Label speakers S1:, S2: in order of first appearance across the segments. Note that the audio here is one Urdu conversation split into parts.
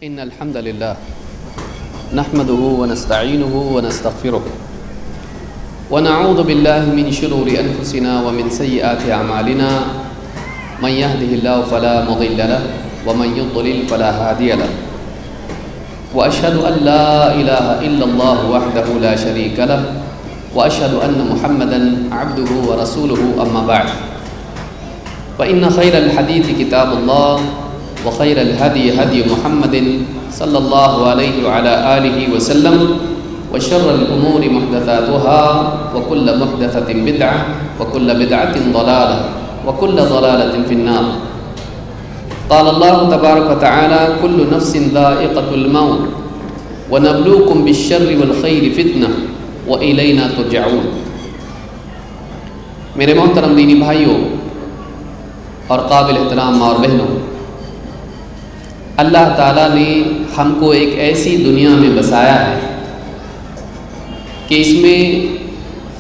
S1: إن الحمد لله نحمده ونستعينه ونستغفره ونعوذ بالله من شرور أنفسنا ومن سيئات أعمالنا من يهده الله فلا مضل له ومن يضلل فلا هادي له وأشهد أن لا إله إلا الله وحده لا شريك له وأشهد أن محمدا عبده ورسوله أما بعد فإن خير الحديث كتاب الله وخير الهدي هدي محمد صلى الله عليه وعلى آله وسلم وشر الأمور محدثاتها وكل محدثة بدعة وكل بدعة ضلالة وكل ضلالة في النار. قال الله تبارك وتعالى كل نفس ذائقة الموت ونبلوكم بالشر والخير فتنة وإلينا ترجعون. میرے محترم دینی بھائیوں اور قابل احترام ماں اور بہنوں، اللہ تعالیٰ نے ہم کو ایک ایسی دنیا میں بسایا ہے کہ اس میں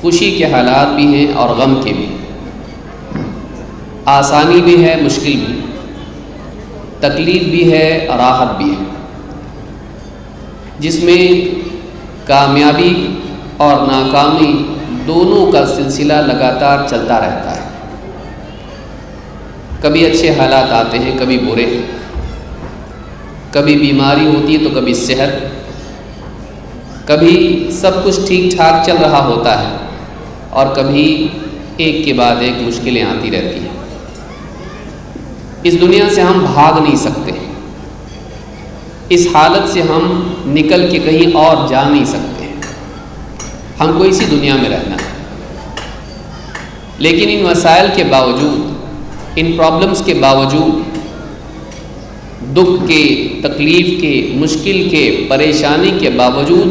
S1: خوشی کے حالات بھی ہیں اور غم کے بھی، آسانی بھی ہے، مشکل بھی، تکلیف بھی ہے اور راحت بھی ہے، جس میں کامیابی اور ناکامی دونوں کا سلسلہ لگاتار چلتا رہتا ہے۔ کبھی اچھے حالات آتے ہیں، کبھی برے، کبھی بیماری ہوتی ہے تو کبھی صحت، کبھی سب کچھ ٹھیک ٹھاک چل رہا ہوتا ہے اور کبھی ایک کے بعد ایک مشکلیں آتی رہتی ہیں۔ اس دنیا سے ہم بھاگ نہیں سکتے، اس حالت سے ہم نکل کے کہیں اور جا نہیں سکتے، ہم کو اسی دنیا میں رہنا ہے۔ لیکن ان مسائل کے باوجود، ان پرابلمز کے باوجود، دکھ کے، تکلیف کے، مشکل کے، پریشانی کے باوجود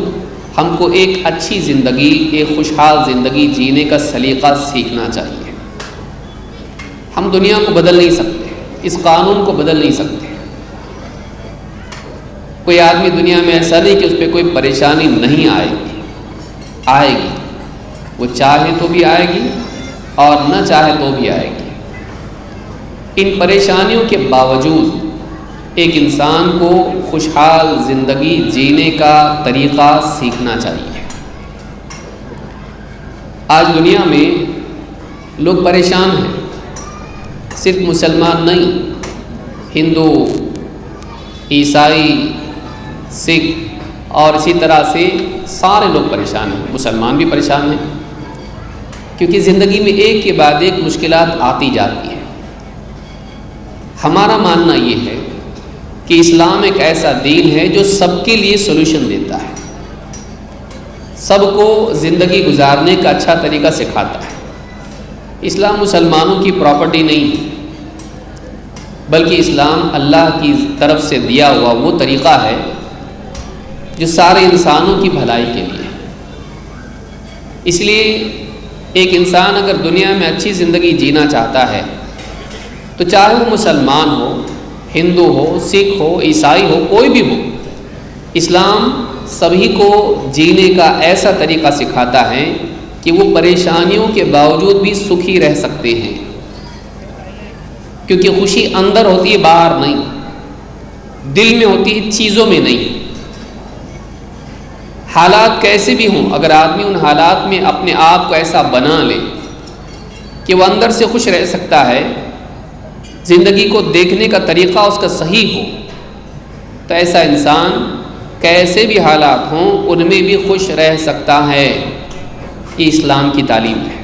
S1: ہم کو ایک اچھی زندگی، ایک خوشحال زندگی جینے کا سلیقہ سیکھنا چاہیے۔ ہم دنیا کو بدل نہیں سکتے، اس قانون کو بدل نہیں سکتے۔ کوئی آدمی دنیا میں ایسا نہیں کہ اس پہ کوئی پریشانی نہیں آئے گی، آئے گی، وہ چاہے تو بھی آئے گی اور نہ چاہے تو بھی آئے گی۔ ان پریشانیوں کے باوجود ایک انسان کو خوشحال زندگی جینے کا طریقہ سیکھنا چاہیے۔ آج دنیا میں لوگ پریشان ہیں، صرف مسلمان نہیں، ہندو، عیسائی، سکھ اور اسی طرح سے سارے لوگ پریشان ہیں، مسلمان بھی پریشان ہیں، کیونکہ زندگی میں ایک کے بعد ایک مشکلات آتی جاتی ہیں۔ ہمارا ماننا یہ ہے کہ اسلام ایک ایسا دین ہے جو سب کے لیے سولوشن دیتا ہے، سب کو زندگی گزارنے کا اچھا طریقہ سکھاتا ہے۔ اسلام مسلمانوں کی پراپرٹی نہیں ہے، بلکہ اسلام اللہ کی طرف سے دیا ہوا وہ طریقہ ہے جو سارے انسانوں کی بھلائی کے لیے ہے۔ اس لیے ایک انسان اگر دنیا میں اچھی زندگی جینا چاہتا ہے تو چاہے وہ مسلمان ہو، ہندو ہو، سکھ ہو، عیسائی ہو، کوئی بھی ہو، اسلام سبھی کو جینے کا ایسا طریقہ سکھاتا ہے کہ وہ پریشانیوں کے باوجود بھی سکھی رہ سکتے ہیں، کیونکہ خوشی اندر ہوتی ہے، باہر نہیں، دل میں ہوتی ہے، چیزوں میں نہیں۔ حالات کیسے بھی ہوں، اگر آدمی ان حالات میں اپنے آپ کو ایسا بنا لے کہ وہ اندر سے خوش رہ سکتا ہے، زندگی کو دیکھنے کا طریقہ اس کا صحیح ہو، تو ایسا انسان کیسے بھی حالات ہوں ان میں بھی خوش رہ سکتا ہے۔ یہ اسلام کی تعلیم ہے۔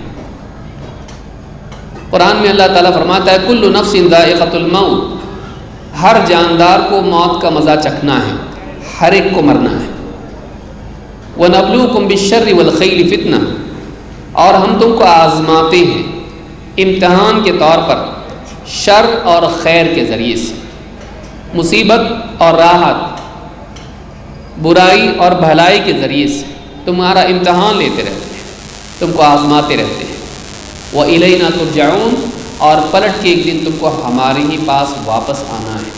S1: قرآن میں اللہ تعالیٰ فرماتا ہے کل نفس ذائقۃ الموت، ہر جاندار کو موت کا مزہ چکھنا ہے، ہر ایک کو مرنا ہے۔ وَنَبْلُوكُمْ بِالشَّرِّ وَالْخَيْرِ فِتْنَةً، اور ہم تم کو آزماتے ہیں امتحان کے طور پر، شر اور خیر کے ذریعے سے، مصیبت اور راحت، برائی اور بھلائی کے ذریعے سے تمہارا امتحان لیتے رہتے ہیں، تم کو آزماتے رہتے ہیں۔ وَإِلَيْنَا تُرْجَعُونَ، اور پلٹ کے ایک دن تم کو ہمارے ہی پاس واپس آنا ہے۔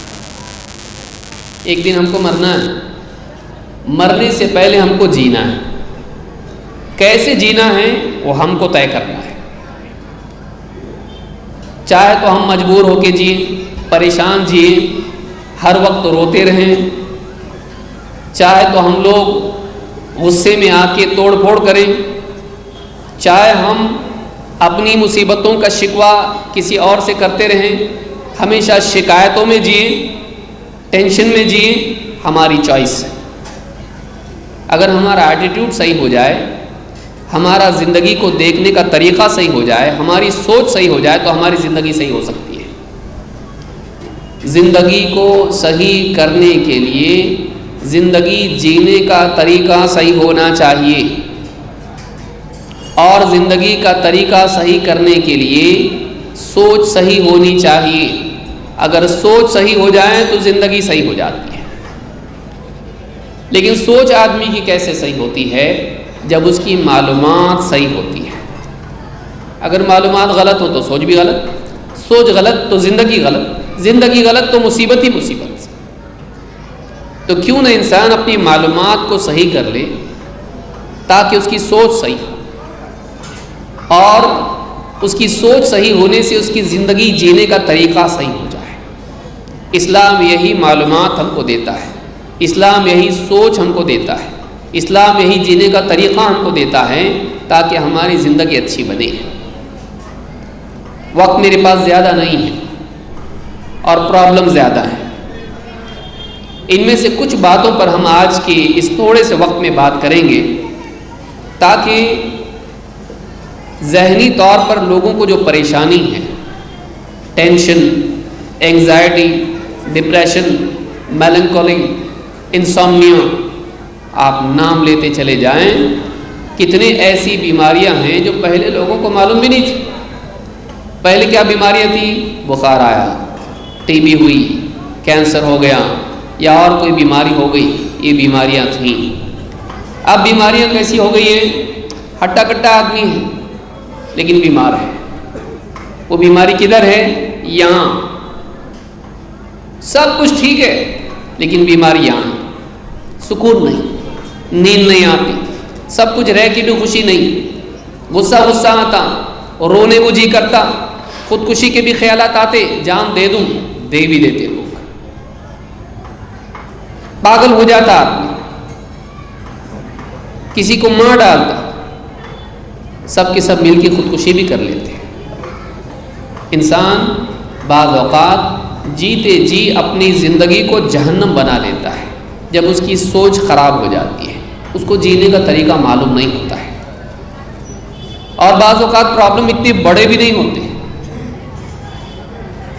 S1: ایک دن ہم کو مرنا ہے، مرنے سے پہلے ہم کو جینا ہے۔ کیسے جینا ہے وہ ہم کو طے کرنا ہے۔ چاہے تو ہم مجبور ہو کے جئیں، پریشان جئیں، ہر وقت روتے رہیں، چاہے تو ہم لوگ غصے میں آ کے توڑ پھوڑ کریں، چاہے ہم اپنی مصیبتوں کا شکوہ کسی اور سے کرتے رہیں، ہمیشہ شکایتوں میں جئیں، ٹینشن میں جئیں، ہماری چوائس ہے۔ اگر ہمارا ایٹیٹیوڈ صحیح ہو جائے، ہمارا زندگی کو دیکھنے کا طریقہ صحیح ہو جائے، ہماری سوچ صحیح ہو جائے، تو ہماری زندگی صحیح ہو سکتی ہے۔ زندگی کو صحیح کرنے کے لیے زندگی جینے کا طریقہ صحیح ہونا چاہیے، اور زندگی کا طریقہ صحیح کرنے کے لیے سوچ صحیح ہونی چاہیے۔ اگر سوچ صحیح ہو جائے تو زندگی صحیح ہو جاتی ہے۔ لیکن سوچ آدمی کی کیسے صحیح ہوتی ہے؟ جب اس کی معلومات صحیح ہوتی ہے۔ اگر معلومات غلط ہو تو سوچ بھی غلط، سوچ غلط تو زندگی غلط، زندگی غلط تو مصیبت ہی مصیبت۔ تو کیوں نہ انسان اپنی معلومات کو صحیح کر لے تاکہ اس کی سوچ صحیح ہو، اور اس کی سوچ صحیح ہونے سے اس کی زندگی جینے کا طریقہ صحیح ہو جائے۔ اسلام یہی معلومات ہم کو دیتا ہے، اسلام یہی سوچ ہم کو دیتا ہے، اسلام یہی جینے کا طریقہ ہم کو دیتا ہے تاکہ ہماری زندگی اچھی بنے۔ وقت میرے پاس زیادہ نہیں ہے اور پرابلم زیادہ ہیں، ان میں سے کچھ باتوں پر ہم آج کے اس تھوڑے سے وقت میں بات کریں گے تاکہ ذہنی طور پر لوگوں کو جو پریشانی ہے، ٹینشن، اینگزائٹی، ڈپریشن، میلنکولی، انسومنیا، آپ نام لیتے چلے جائیں، کتنے ایسی بیماریاں ہیں جو پہلے لوگوں کو معلوم بھی نہیں تھی۔ پہلے کیا بیماریاں تھیں؟ بخار آیا، ٹی بی ہوئی، کینسر ہو گیا، یا اور کوئی بیماری ہو گئی، یہ بیماریاں تھیں۔ اب بیماریاں کیسی ہو گئی ہیں؟ ہٹا کٹا آدمی ہے لیکن بیمار ہے۔ وہ بیماری کدھر ہے؟ یہاں۔ سب کچھ ٹھیک ہے لیکن بیماری یہاں، سکون نہیں، نیند نہیں آتی، سب کچھ رہ کے بھی خوشی نہیں، غصہ آتا، رونے کو جی کرتا، خودکشی کے بھی خیالات آتے، جان دے دوں، دے بھی دیتے لوگ، پاگل ہو جاتا آدمی، کسی کو مار ڈالتا، سب کے سب مل کے خودکشی بھی کر لیتے۔ انسان بعض اوقات جیتے جی اپنی زندگی کو جہنم بنا لیتا ہے جب اس کی سوچ خراب ہو جاتی ہے، اس کو جینے کا طریقہ معلوم نہیں ہوتا ہے۔ اور بعض اوقات پرابلم اتنے بڑے بھی نہیں ہوتے،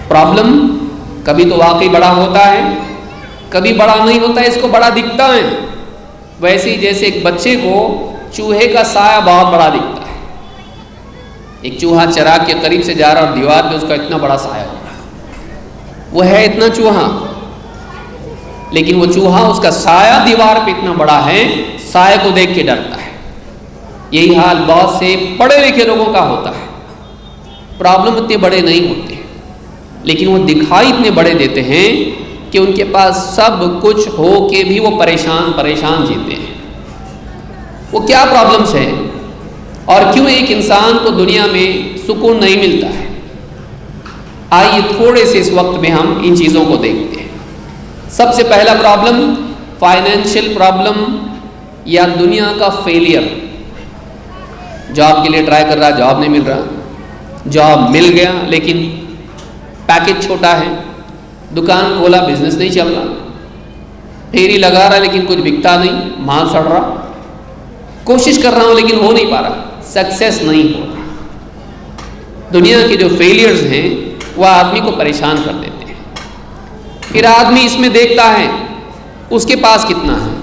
S1: پرابلم کبھی تو واقعی بڑا ہوتا ہے، کبھی بڑا نہیں ہوتا ہے، اس کو بڑا دکھتا ہے۔ ویسے ہی جیسے ایک بچے کو چوہے کا سایہ بہت بڑا دکھتا ہے، ایک چوہا چراغ کے قریب سے جا رہا اور دیوار پہ اس کا اتنا بڑا سایہ ہو رہا، وہ ہے اتنا چوہا، لیکن وہ چوہا اس کا سایہ دیوار پہ اتنا بڑا ہے، سایہ کو دیکھ کے ڈرتا ہے۔ یہی حال بہت سے پڑھے لکھے لوگوں کا ہوتا ہے، پرابلم اتنے بڑے نہیں ہوتے لیکن وہ دکھائی اتنے بڑے دیتے ہیں کہ ان کے پاس سب کچھ ہو کے بھی وہ پریشان جیتے ہیں۔ وہ کیا پرابلمس ہیں اور کیوں ایک انسان کو دنیا میں سکون نہیں ملتا ہے؟ آئیے تھوڑے سے اس وقت میں ہم ان چیزوں کو دیکھتے ہیں۔ سب سے پہلا پرابلم فائنینشیل پرابلم یا دنیا کا فیلئر۔ جاب کے لیے ٹرائی کر رہا، جاب نہیں مل رہا، جاب مل گیا لیکن پیکج چھوٹا ہے، دکان کھولا بزنس نہیں چل رہا، ڈھیری لگا رہا لیکن کچھ بکتا نہیں، مال سڑ رہا، کوشش کر رہا ہوں لیکن ہو نہیں پا رہا، سکسیس نہیں ہو رہا۔ دنیا کے جو فیلئرز ہیں وہ آدمی کو پریشان کر دیتے ہیں۔ پھر آدمی اس میں دیکھتا ہے اس کے پاس کتنا ہے،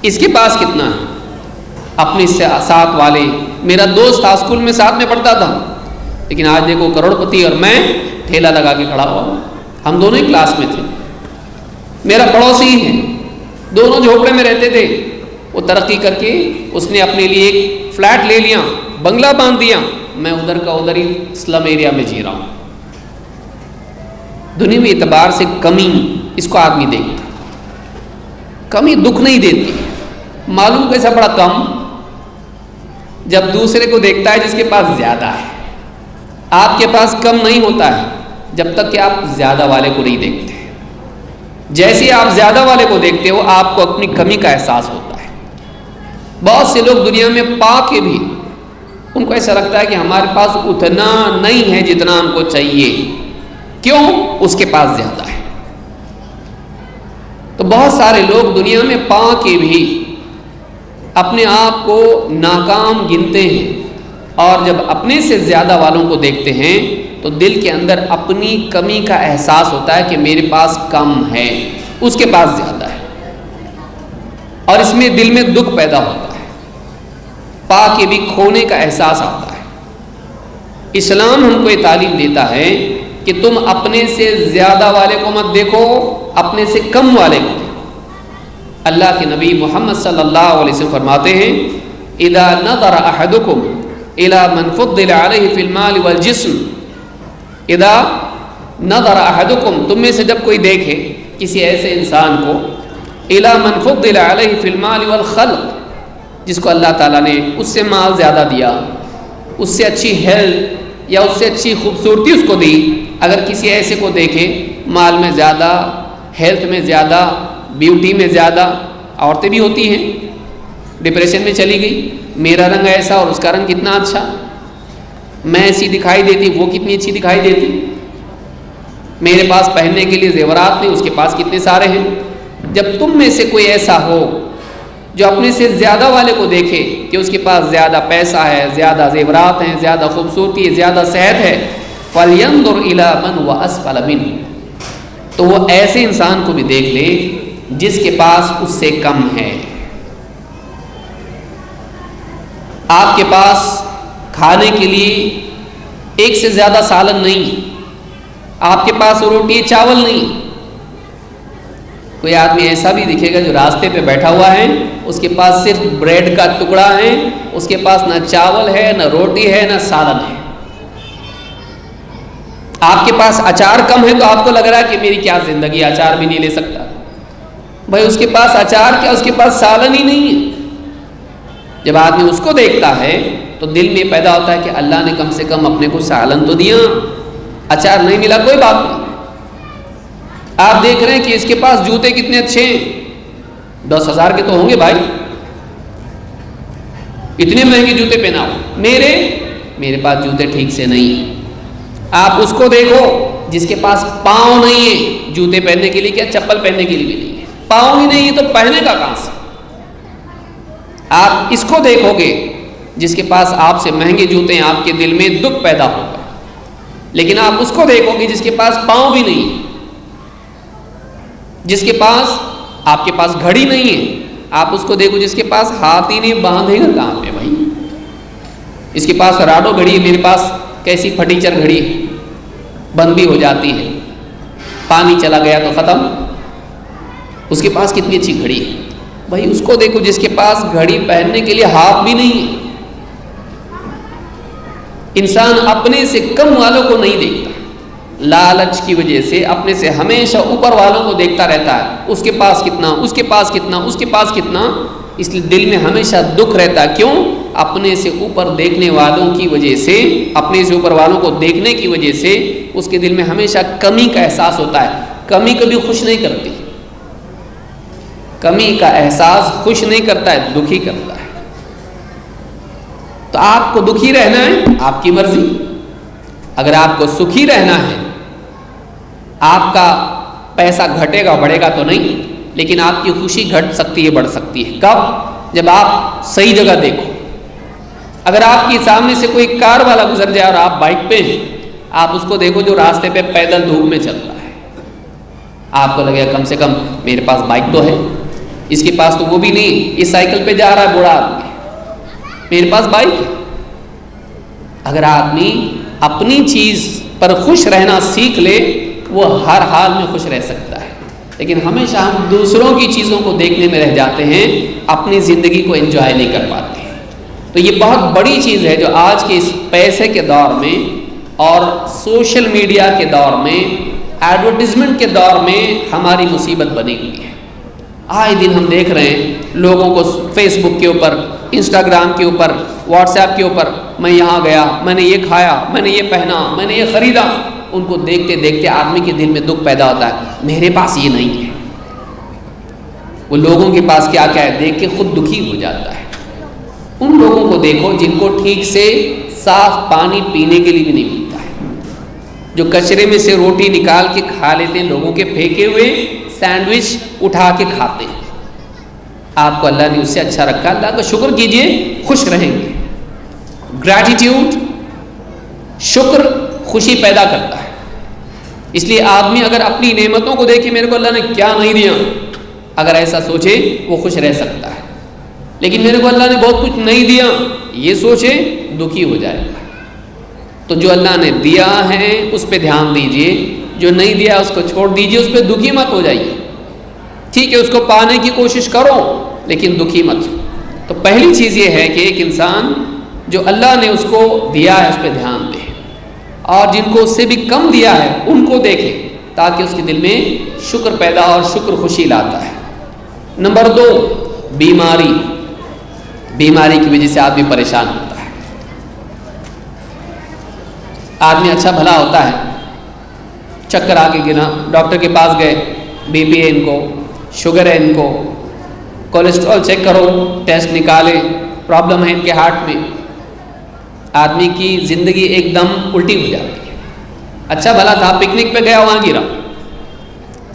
S1: اس کے پاس کتنا ہے، اپنے ساتھ والے، میرا دوست تھا اسکول میں ساتھ میں پڑھتا تھا لیکن آج دیکھو کروڑ پتی اور میں ٹھیلا لگا کے کھڑا ہوا، ہم دونوں ہی کلاس میں تھے، میرا پڑوسی ہے، دونوں جھوپڑے میں رہتے تھے، وہ ترقی کر کے اس نے اپنے لیے ایک فلیٹ لے لیا، بنگلہ باندھ دیا، میں ادھر کا ادھر ہی سلم ایریا میں جی رہا ہوں۔ دنیاوی اعتبار سے کمی اس کو آدمی دیکھتا، کمی دکھ نہیں دیتی، معلوم کیسا بڑا کم جب دوسرے کو دیکھتا ہے جس کے پاس زیادہ ہے۔ آپ کے پاس کم نہیں ہوتا ہے جب تک کہ آپ زیادہ والے کو نہیں دیکھتے۔ جیسے آپ زیادہ والے کو دیکھتے ہو آپ کو اپنی کمی کا احساس ہوتا ہے۔ بہت سے لوگ دنیا میں پا کے بھی ان کو ایسا لگتا ہے کہ ہمارے پاس اتنا نہیں ہے جتنا ہم کو چاہیے، کیوں؟ اس کے پاس زیادہ ہے۔ تو بہت سارے لوگ دنیا میں پا کے بھی اپنے آپ کو ناکام گنتے ہیں، اور جب اپنے سے زیادہ والوں کو دیکھتے ہیں تو دل کے اندر اپنی کمی کا احساس ہوتا ہے کہ میرے پاس کم ہے، اس کے پاس زیادہ ہے، اور اس میں دل میں دکھ پیدا ہوتا ہے، پا کے بھی کھونے کا احساس آتا ہے۔ اسلام ہم کو یہ تعلیم دیتا ہے کہ تم اپنے سے زیادہ والے کو مت دیکھو، اپنے سے کم والے کو دیکھو۔ اللہ کے نبی محمد صلی اللہ علیہ وسلم فرماتے ہیں اذا نظر احدکم الى من فضل علیہ فی المال والجسم، اذا نظر احدکم، تم میں سے جب کوئی دیکھے کسی ایسے انسان کو، الى من فضل علیہ فی المال والخلق، جس کو اللہ تعالیٰ نے اس سے مال زیادہ دیا، اس سے اچھی ہیلتھ یا اس سے اچھی خوبصورتی اس کو دی، اگر کسی ایسے کو دیکھے مال میں زیادہ، ہیلتھ میں زیادہ، بیوٹی میں زیادہ، عورتیں بھی ہوتی ہیں، ڈپریشن میں چلی گئی، میرا رنگ ایسا اور اس کا رنگ کتنا اچھا، میں ایسی دکھائی دیتی وہ کتنی اچھی دکھائی دیتی، میرے پاس پہننے کے لیے زیورات نہیں اس کے پاس کتنے سارے ہیں۔ جب تم میں سے کوئی ایسا ہو جو اپنے سے زیادہ والے کو دیکھے کہ اس کے پاس زیادہ پیسہ ہے، زیادہ زیورات ہیں، زیادہ خوبصورتی ہے، زیادہ صحت ہے، فَلْيَنْظُرْ إِلَىٰ مَنْ هُوَ أَسْفَلَ مِنْهُ، تو وہ ایسے انسان کو بھی دیکھ لے جس کے پاس اس سے کم ہے۔ آپ کے پاس کھانے کے لیے ایک سے زیادہ سالن نہیں، آپ کے پاس روٹی چاول نہیں، کوئی آدمی ایسا بھی دکھے گا جو راستے پہ بیٹھا ہوا ہے، اس کے پاس صرف بریڈ کا ٹکڑا ہے، اس کے پاس نہ چاول ہے، نہ روٹی ہے، نہ سالن ہے۔ آپ کے پاس اچار کم ہے تو آپ کو لگ رہا ہے کہ میری کیا زندگی، اچار بھی نہیں لے سکتا۔ بھائی اس کے پاس اچار کیا، اس کے پاس سالن ہی نہیں ہے۔ جب آدمی اس کو دیکھتا ہے تو دل میں پیدا ہوتا ہے کہ اللہ نے کم سے کم اپنے کو سالن تو دیا، اچار نہیں ملا کوئی بات نہیں۔ آپ دیکھ رہے ہیں کہ اس کے پاس جوتے کتنے اچھے ہیں، 10,000 کے تو ہوں گے بھائی، اتنے مہنگے جوتے پہنا ہو، میرے پاس جوتے ٹھیک سے نہیں۔ آپ اس کو دیکھو جس کے پاس پاؤں نہیں ہے جوتے پہننے کے لیے، کیا چپل پہننے کے لیے بھی نہیں ہے، پاؤں ہی نہیں ہے تو پہنے کا کہاں سے۔ آپ اس کو دیکھو گے جس کے پاس آپ سے مہنگے جوتے ہیں، آپ کے دل میں دکھ پیدا ہوگا، لیکن آپ اس کو دیکھو گے جس کے پاس پاؤں بھی نہیں ہے، جس کے پاس، آپ کے پاس گھڑی نہیں ہے، آپ اس کو دیکھو جس کے پاس ہاتھ ہی نہیں، باندھے گا کہاں پہ بھائی، اس کے پاس راڈو گھڑی ہے، میرے پاس کیسی پھٹیچر گھڑی ہے، بند بھی ہو جاتی ہے، پانی چلا گیا تو ختم، اس کے پاس کتنی اچھی گھڑی ہے۔ بھائی اس کو دیکھو جس کے پاس گھڑی پہننے کے لیے ہاتھ بھی نہیں ہے۔ انسان اپنے سے کم والوں کو نہیں دیکھتا، لالچ کی وجہ سے اپنے سے ہمیشہ اوپر والوں کو دیکھتا رہتا ہے، اس کے پاس کتنا، اس کے پاس کتنا، اس کے پاس کتنا، اس لیے دل میں ہمیشہ دکھ رہتا ہے۔ کیوں؟ اپنے سے اوپر دیکھنے والوں کی وجہ سے، اپنے سے اوپر والوں کو دیکھنے کی وجہ سے اس کے دل میں ہمیشہ کمی کا احساس ہوتا ہے۔ کمی کبھی خوش نہیں کرتی، کمی کا احساس خوش نہیں کرتا ہے، دکھی کرتا ہے۔ تو آپ کو دکھی رہنا ہے، آپ کی مرضی۔ اگر آپ کو سکھی رہنا ہے، آپ کا پیسہ گھٹے گا بڑھے گا تو نہیں، لیکن آپ کی خوشی گھٹ سکتی ہے بڑھ سکتی ہے۔ کب؟ جب آپ صحیح جگہ دیکھو۔ اگر آپ کے سامنے سے کوئی کار والا گزر جائے اور آپ بائک پہ ہیں، آپ اس کو دیکھو جو راستے پہ پیدل دھوپ میں چل رہا ہے، آپ کو لگے کم سے کم میرے پاس بائک تو ہے، اس کے پاس تو وہ بھی نہیں، اس سائیکل پہ جا رہا ہے بوڑھا آدمی، میرے پاس بائک ہے۔ اگر آدمی اپنی چیز پر خوش رہنا سیکھ لے، وہ ہر حال میں خوش رہ سکتا ہے، لیکن ہمیشہ ہم دوسروں کی چیزوں کو دیکھنے میں رہ جاتے ہیں، اپنی زندگی کو انجوائے نہیں کر پاتے ہیں۔ تو یہ بہت بڑی چیز ہے جو آج کے اس پیسے کے دور میں اور سوشل میڈیا کے دور میں، ایڈورٹیزمنٹ کے دور میں ہماری مصیبت بنی ہوئی ہے۔ آئے دن ہم دیکھ رہے ہیں لوگوں کو فیس بک کے اوپر، انسٹاگرام کے اوپر، واٹس ایپ کے اوپر، میں یہاں گیا، میں نے یہ کھایا، میں نے یہ پہنا، میں نے یہ خریدا، ان کو دیکھتے دیکھتے آدمی کے دل میں دکھ پیدا ہوتا ہے، میرے پاس یہ نہیں ہے، وہ لوگوں کے پاس کیا کیا ہے دیکھ کے خود دکھی ہو جاتا ہے۔ ان لوگوں کو دیکھو جن کو ٹھیک سے صاف پانی پینے کے لیے بھی نہیں ملتا ہے، جو کچرے میں سے روٹی نکال کے کھا لیتے ہیں، لوگوں کے پھینکے ہوئے سینڈوچ اٹھا کے کھاتے ہیں۔ آپ کو اللہ نے اس سے اچھا رکھا، اللہ کا شکر کیجئے، خوش رہیں گے۔ گریٹیٹیوڈ، شکر خوشی پیدا کرتا ہے۔ اس لیے آدمی اگر اپنی نعمتوں کو دیکھے میرے کو اللہ نے کیا نہیں دیا، اگر ایسا سوچے وہ خوش رہ سکتا ہے، لیکن میرے کو اللہ نے بہت کچھ نہیں دیا یہ سوچے دکھی ہو جائے گا۔ تو جو اللہ نے دیا ہے اس پہ دھیان دیجئے، جو نہیں دیا اس کو چھوڑ دیجئے، اس پہ دکھی مت ہو جائیے۔ ٹھیک ہے اس کو پانے کی کوشش کرو لیکن دکھی مت۔ تو پہلی چیز یہ ہے کہ ایک انسان جو اللہ نے اس کو دیا ہے اس پہ دھیان دے، اور جن کو اس سے بھی کم دیا ہے ان کو دیکھے تاکہ اس کے دل میں شکر پیدا اور شکر خوشی لاتا ہے۔ نمبر 2، بیماری کی وجہ سے آدمی پریشان ہوتا ہے۔ آدمی اچھا بھلا ہوتا ہے، چکر آ کے گنا، ڈاکٹر کے پاس گئے، بی پی ہے ان کو، شوگر ہے ان کو، کولیسٹرول چیک کرو، ٹیسٹ نکالے، پرابلم ہے ان کے ہارٹ میں، آدمی کی زندگی ایک دم الٹی ہو جاتی ہے۔ اچھا بھلا تھا، پکنک پہ گیا وہاں گرا،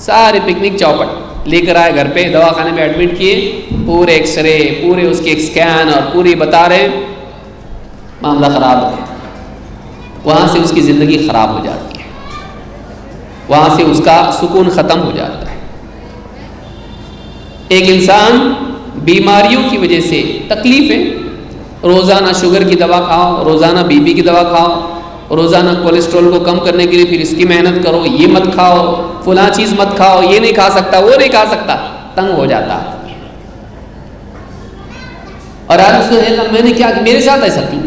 S1: سارے پکنک چوپٹ لے کر آئے گھر پہ، دواخانے میں ایڈمٹ کیے، پورے ایکس رے، پورے اس کے اسکین اور پوری بتا رہے، معاملہ خراب ہے۔ وہاں سے اس کی زندگی خراب ہو جاتی ہے، وہاں سے اس کا سکون ختم ہو جاتا ہے۔ ایک انسان بیماریوں کی وجہ سے تکلیفیں، روزانہ شوگر کی دوا کھاؤ، روزانہ بی پی کی دوا کھاؤ، روزانہ کولیسٹرول کو کم کرنے کے لیے پھر اس کی محنت کرو، یہ مت کھاؤ، فلاں چیز مت کھاؤ، یہ نہیں کھا سکتا، وہ نہیں کھا سکتا، تنگ ہو جاتا ہے۔ اور آج اس نے میں نے کیا کہ میرے ساتھ ایسا کیوں،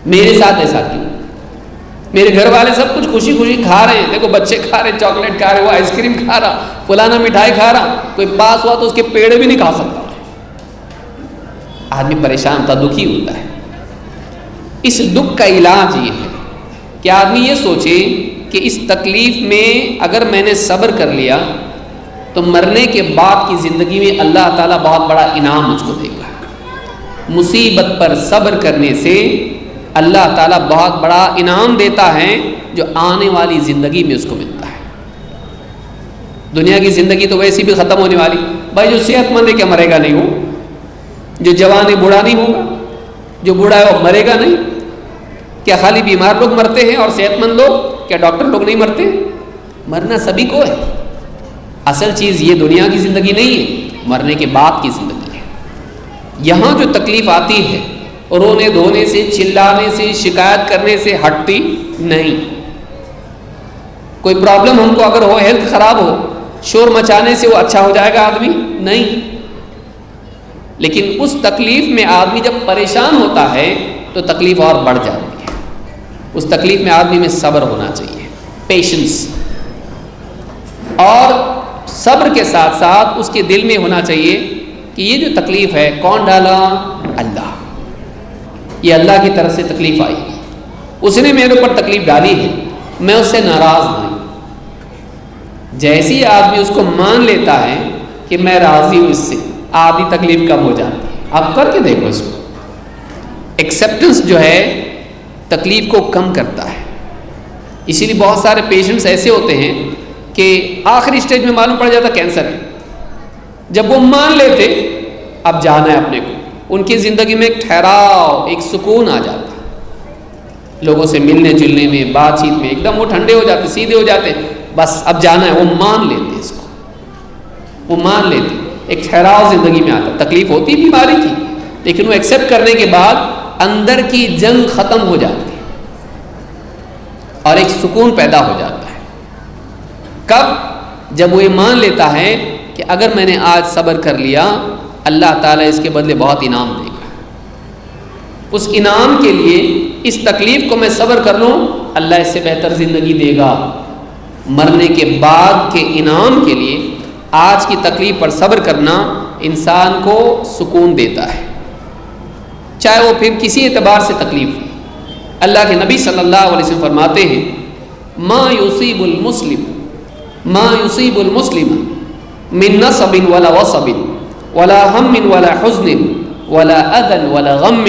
S1: میرے ساتھ ایسا کیوں، میرے گھر والے سب کچھ خوشی خوشی کھا رہے ہیں، دیکھو بچے کھا رہے ہیں، چاکلیٹ کھا رہے، وہ آئس کریم کھا رہا، فلانا مٹھائی کھا رہا، کوئی پاس ہوا تو اس کے پیڑے بھی نہیں کھا سکتا۔ آدمی پریشان ہوتا، دکھی ہوتا ہے۔ اس دکھ کا علاج یہ ہے کہ آدمی یہ سوچے کہ اس تکلیف میں اگر میں نے صبر کر لیا تو مرنے کے بعد کی زندگی میں اللہ تعالیٰ بہت بڑا انعام مجھ کو دے گا۔ مصیبت پر صبر کرنے سے اللہ تعالیٰ بہت بڑا انعام دیتا ہے جو آنے والی زندگی میں اس کو ملتا ہے۔ دنیا کی زندگی تو ویسی بھی ختم ہونے والی، بھائی جو صحت مند ہے کیا مرے گا نہیں ہو، جو جوان ہے بوڑھا نہیں ہوگا، جو بوڑھا ہے وہ مرے گا نہیں، کیا خالی بیمار لوگ مرتے ہیں اور صحت مند لوگ، کیا ڈاکٹر لوگ نہیں مرتے؟ مرنا سبھی کو ہے۔ اصل چیز یہ دنیا کی زندگی نہیں ہے، مرنے کے بعد کی زندگی ہے۔ یہاں جو تکلیف آتی ہے رونے دھونے سے، چلانے سے، شکایت کرنے سے ہٹتی نہیں۔ کوئی پرابلم ہم کو اگر ہو، ہیلتھ خراب ہو، شور مچانے سے وہ اچھا ہو جائے گا آدمی؟ نہیں۔ لیکن اس تکلیف میں آدمی جب پریشان ہوتا ہے تو تکلیف اور بڑھ جاتی ہے۔ اس تکلیف میں آدمی میں صبر ہونا چاہیے، پیشنس، اور صبر کے ساتھ ساتھ اس کے دل میں ہونا چاہیے کہ یہ جو تکلیف ہے کون ڈالا؟ اللہ۔ یہ اللہ کی طرف سے تکلیف آئی، اس نے میرے اوپر تکلیف ڈالی ہے، میں اس سے ناراض نہیں۔ جیسے ہی آدمی اس کو مان لیتا ہے کہ میں راضی ہوں اس سے، آدھی تکلیف کم ہو جاتی ہے۔ آپ کر کے دیکھو اس کو۔ ایکسیپٹنس جو ہے تکلیف کو کم کرتا ہے۔ اسی لیے بہت سارے پیشنٹس ایسے ہوتے ہیں کہ آخری سٹیج میں معلوم پڑ جاتا کینسر ہے، جب وہ مان لیتے اب جانا ہے اپنے کو، ان کی زندگی میں ایک ٹھہراؤ، ایک سکون آ جاتا، لوگوں سے ملنے جلنے میں، بات چیت میں ایک دم وہ ٹھنڈے ہو جاتے، سیدھے ہو جاتے، بس اب جانا ہے، وہ مان لیتے اس کو، وہ مان لیتے، ایک ٹھہراؤ زندگی میں آتا۔ تکلیف ہوتی بیماری کی، لیکن وہ ایکسیپٹ کرنے کے بعد اندر کی جنگ ختم ہو جاتی ہے اور ایک سکون پیدا ہو جاتا ہے۔ کب؟ جب وہ یہ مان لیتا ہے کہ اگر میں نے آج صبر کر لیا اللہ تعالیٰ اس کے بدلے بہت انعام دے گا، اس انعام کے لیے اس تکلیف کو میں صبر کر لوں، اللہ اس سے بہتر زندگی دے گا۔ مرنے کے بعد کے انعام کے لیے آج کی تکلیف پر صبر کرنا انسان کو سکون دیتا ہے، چاہے وہ پھر کسی اعتبار سے تکلیف ہو۔ اللہ کے نبی صلی اللہ علیہ وسلم فرماتے ہیں ما یصیب المسلم من نصب ولا وصب ولا هم ولا حزن ولا اذى ولا غم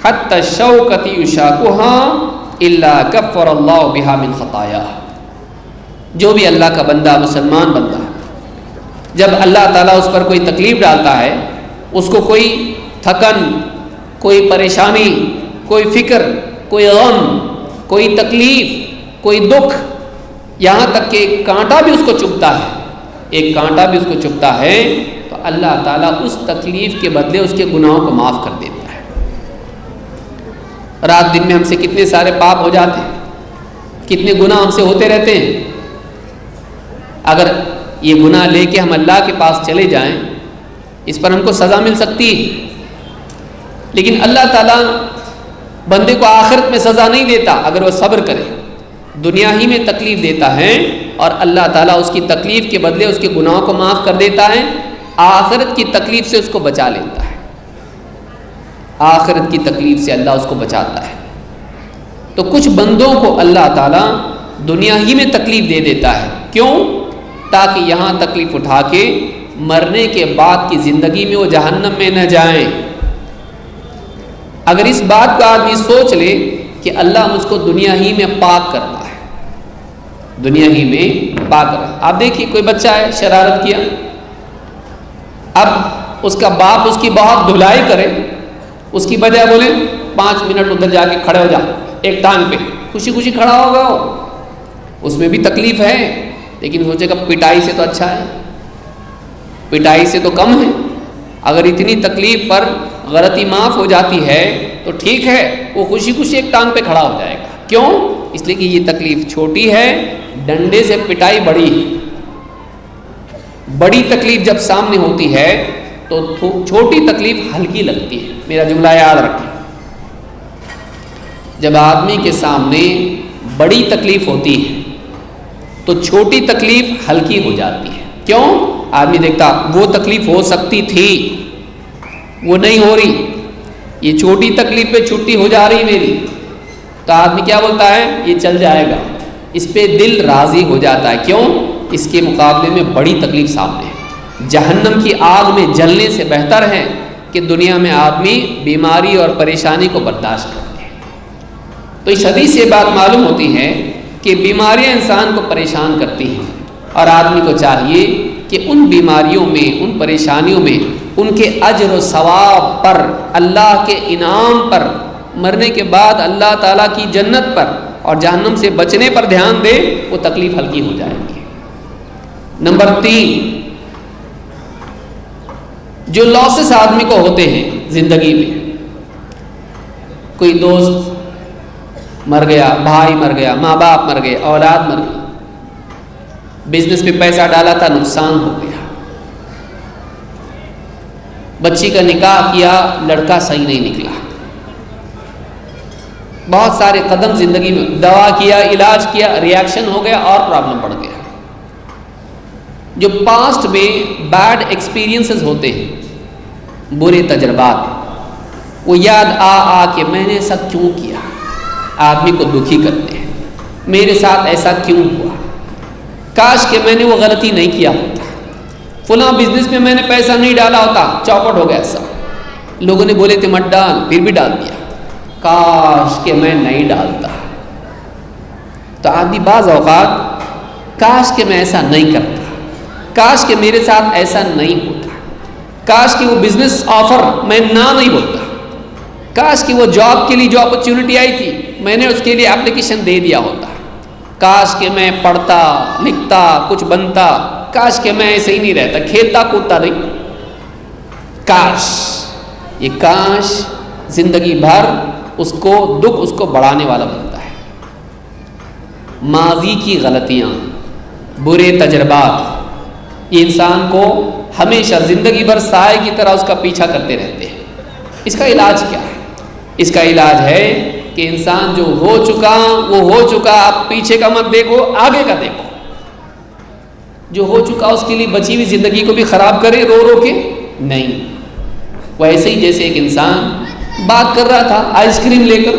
S1: حتى الشوكة يشاكها الا كفر الله بها من خطاياه. جو بھی اللہ کا بندہ، مسلمان بندہ، جب اللہ تعالیٰ اس پر کوئی تکلیف ڈالتا ہے، اس کو کوئی تھکن، کوئی پریشانی، کوئی فکر، کوئی غم، کوئی تکلیف، کوئی دکھ، یہاں تک کہ ایک کانٹا بھی اس کو چبھتا ہے، ایک کانٹا بھی اس کو چبھتا ہے، تو اللہ تعالیٰ اس تکلیف کے بدلے اس کے گناہوں کو معاف کر دیتا ہے. رات دن میں ہم سے کتنے سارے پاپ ہو جاتے ہیں، کتنے گناہ ہم سے ہوتے رہتے ہیں. اگر یہ گناہ لے کے ہم اللہ کے پاس چلے جائیں، اس پر ہم کو سزا مل سکتی ہے، لیکن اللہ تعالیٰ بندے کو آخرت میں سزا نہیں دیتا اگر وہ صبر کرے. دنیا ہی میں تکلیف دیتا ہے اور اللہ تعالیٰ اس کی تکلیف کے بدلے اس کے گناہوں کو معاف کر دیتا ہے، آخرت کی تکلیف سے اس کو بچا لیتا ہے. آخرت کی تکلیف سے اللہ اس کو بچاتا ہے. تو کچھ بندوں کو اللہ تعالیٰ دنیا ہی میں تکلیف دے دیتا ہے. کیوں؟ تاکہ یہاں تکلیف اٹھا کے مرنے کے بعد کی زندگی میں وہ جہنم میں نہ جائیں. اگر اس بات کا آدمی سوچ لے کہ اللہ مجھ کو دنیا ہی میں پاک کرنا ہے، دنیا ہی میں پاک کرنا. آپ دیکھیے کوئی بچہ ہے، شرارت کیا، اب اس کا باپ اس کی بہت دھلائی کرے، اس کی بجائے بولے 5 منٹ ادھر جا کے کھڑے ہو جا ایک ٹانگ پہ، خوشی خوشی کھڑا ہوگا. اس میں بھی تکلیف ہے، لیکن سوچے گا پٹائی سے تو اچھا ہے، پٹائی سے تو کم ہے. اگر اتنی تکلیف پر غلطی معاف ہو جاتی ہے تو ٹھیک ہے، وہ خوشی خوشی ایک ٹانگ پہ کھڑا ہو جائے گا. کیوں؟ اس لیے کہ یہ تکلیف چھوٹی ہے، ڈنڈے سے پٹائی بڑی ہے. بڑی تکلیف جب سامنے ہوتی ہے تو چھوٹی تکلیف ہلکی لگتی ہے. میرا جملہ یاد رکھیں، جب آدمی کے سامنے بڑی تکلیف ہوتی ہے تو چھوٹی تکلیف ہلکی ہو جاتی ہے. کیوں؟ آدمی دیکھتا وہ تکلیف ہو سکتی تھی، وہ نہیں ہو رہی، یہ چھوٹی تکلیف پہ چھٹی ہو جا رہی میری، تو آدمی کیا بولتا ہے؟ یہ چل جائے گا. اس پہ دل راضی ہو جاتا ہے. کیوں؟ اس کے مقابلے میں بڑی تکلیف سامنے ہے. جہنم کی آگ میں جلنے سے بہتر ہے کہ دنیا میں آدمی بیماری اور پریشانی کو برداشت کرے. تو اس حدیث سے بات معلوم ہوتی ہے کہ بیماریاں انسان کو پریشان کرتی ہیں، اور آدمی کو چاہیے کہ ان بیماریوں میں، ان پریشانیوں میں، ان کے اجر و ثواب پر، اللہ کے انعام پر، مرنے کے بعد اللہ تعالیٰ کی جنت پر اور جہنم سے بچنے پر دھیان دے، وہ تکلیف ہلکی ہو جائے گی. نمبر 3، جو لاسز آدمی کو ہوتے ہیں زندگی میں، کوئی دوست مر گیا، بھائی مر گیا، ماں باپ مر گئے، اولاد مر گئی، بزنس پہ پیسہ ڈالا تھا، نقصان ہو گیا، بچی کا نکاح کیا، لڑکا صحیح نہیں نکلا، بہت سارے قدم زندگی میں، دوا کیا، علاج کیا، ریاکشن ہو گیا اور پرابلم بڑھ گیا. جو پاسٹ میں بیڈ ایکسپیرینسز ہوتے ہیں، برے تجربات، وہ یاد آ کے میں نے ایسا کیوں کیا، آدمی کو دکھی کرتے ہیں. میرے ساتھ ایسا کیوں ہوا، کاش کہ میں نے وہ غلطی نہیں کیا ہوتا، فلاں بزنس میں میں نے پیسہ نہیں ڈالا ہوتا، چوپٹ ہو گیا سب، لوگوں نے بولے تھے مت ڈال، پھر بھی ڈال دیا، کاش کہ میں نہیں ڈالتا. تو آدمی بعض اوقات کاش کہ میں ایسا نہیں کرتا، کاش کہ میرے ساتھ ایسا نہیں ہوتا، کاش کہ وہ بزنس آفر میں نہ نہیں بولتا، کاش کہ وہ جاب کے لیے جو اپرچونٹی آئی تھی میں نے اس کے لیے اپلیکیشن دے دیا ہوتا، کاش کہ میں پڑھتا لکھتا کچھ بنتا، کاش کہ میں ایسے ہی نہیں رہتا، کھیلتا کودتا نہیں. کاش، یہ کاش زندگی بھر اس کو دکھ، اس کو بڑھانے والا بنتا ہے. ماضی کی غلطیاں، برے تجربات، یہ انسان کو ہمیشہ زندگی بھر سائے کی طرح اس کا پیچھا کرتے رہتے ہیں. اس کا علاج کیا ہے؟ اس کا علاج ہے کہ انسان جو ہو چکا وہ ہو چکا، آپ پیچھے کا مت دیکھو، آگے کا دیکھو. جو ہو چکا اس کے لیے بچی ہوئی زندگی کو بھی خراب کرے رو رو کے نہیں. ویسے ہی جیسے ایک انسان بات کر رہا تھا آئس کریم لے کر،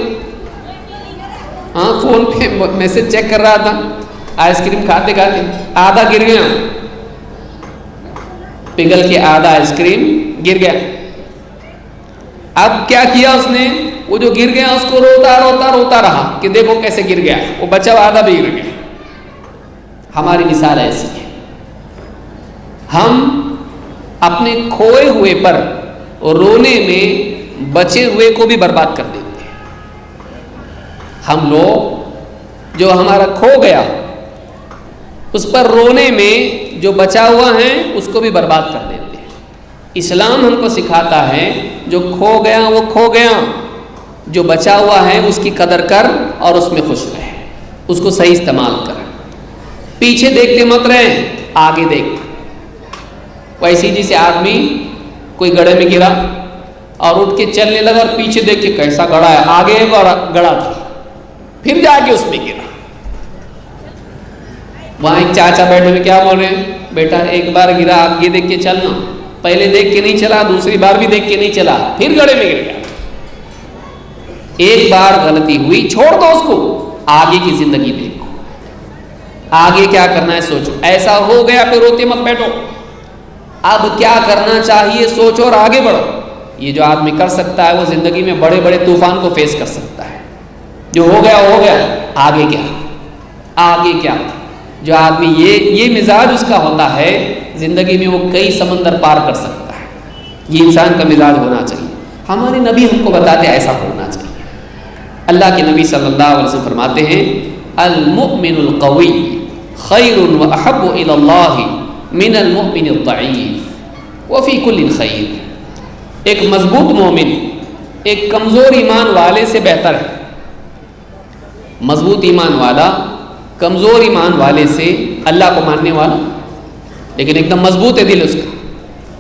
S1: فون پہ میسج چیک کر رہا تھا، آئس کریم کھاتے کھاتے آدھا گر گیا، پگھل کے آدھا آئس کریم گر گیا. اب کیا کیا اس نے؟ وہ جو گر گیا اس کو روتا رہا کہ دیکھو کیسے گر گیا. وہ بچہ آدھا بھی گر گیا. ہماری مثال ایسی ہے. ہم اپنے کھوئے ہوئے پر رونے میں بچے ہوئے کو بھی برباد کر دیتے ہیں. ہم لوگ جو ہمارا کھو گیا اس پر رونے میں جو بچا ہوا ہے اس کو بھی برباد کر دیتے ہیں. اسلام ہم کو سکھاتا ہے جو کھو گیا وہ کھو گیا, جو بچا ہوا ہے اس کی قدر کر اور اس میں خوش رہے, اس کو صحیح استعمال کر. پیچھے دیکھتے مت رہے, آگے دیکھ. ویسے جیسے آدمی کوئی گڑھے میں گرا اور اٹھ کے چلنے لگا اور پیچھے دیکھ کے کیسا گڑھا ہے, آگے ایک اور گڑھا تھا, پھر جا کے اس میں گرا. وہاں ایک چاچا بیٹھے ہوئے کیا بول رہے ہیں, بیٹا ایک بار گرا آگے دیکھ کے چلنا, پہلے دیکھ کے نہیں چلا, دوسری بار بھی دیکھ کے نہیں چلا, پھر گڑھے میں گر گیا. ایک بار غلطی ہوئی چھوڑ دو اس کو, آگے کی زندگی دیکھو, آگے کیا کرنا ہے سوچو. ایسا ہو گیا پھر روتے مت بیٹھو, اب کیا کرنا چاہیے سوچو اور آگے بڑھو. یہ جو آدمی کر سکتا ہے وہ زندگی میں بڑے بڑے طوفان کو فیس کر سکتا ہے. جو ہو گیا, آگے کیا, آگے کیا. جو آدمی یہ مزاج اس کا ہوتا ہے زندگی میں وہ کئی سمندر پار کر سکتا ہے. یہ انسان کا مزاج ہونا چاہیے. ہمارے نبی ہم کو بتاتے ایسا ہونا چاہیے. اللہ کے نبی صلی اللہ علیہ وسلم فرماتے ہیں المؤمن القوی خیر واحب الی اللہ من المؤمن الضعیف وفی کل خیر. ایک مضبوط مومن ایک کمزور ایمان والے سے بہتر ہے. مضبوط ایمان والا کمزور ایمان والے سے, اللہ کو ماننے والا لیکن ایک دم مضبوط ہے دل اس کا,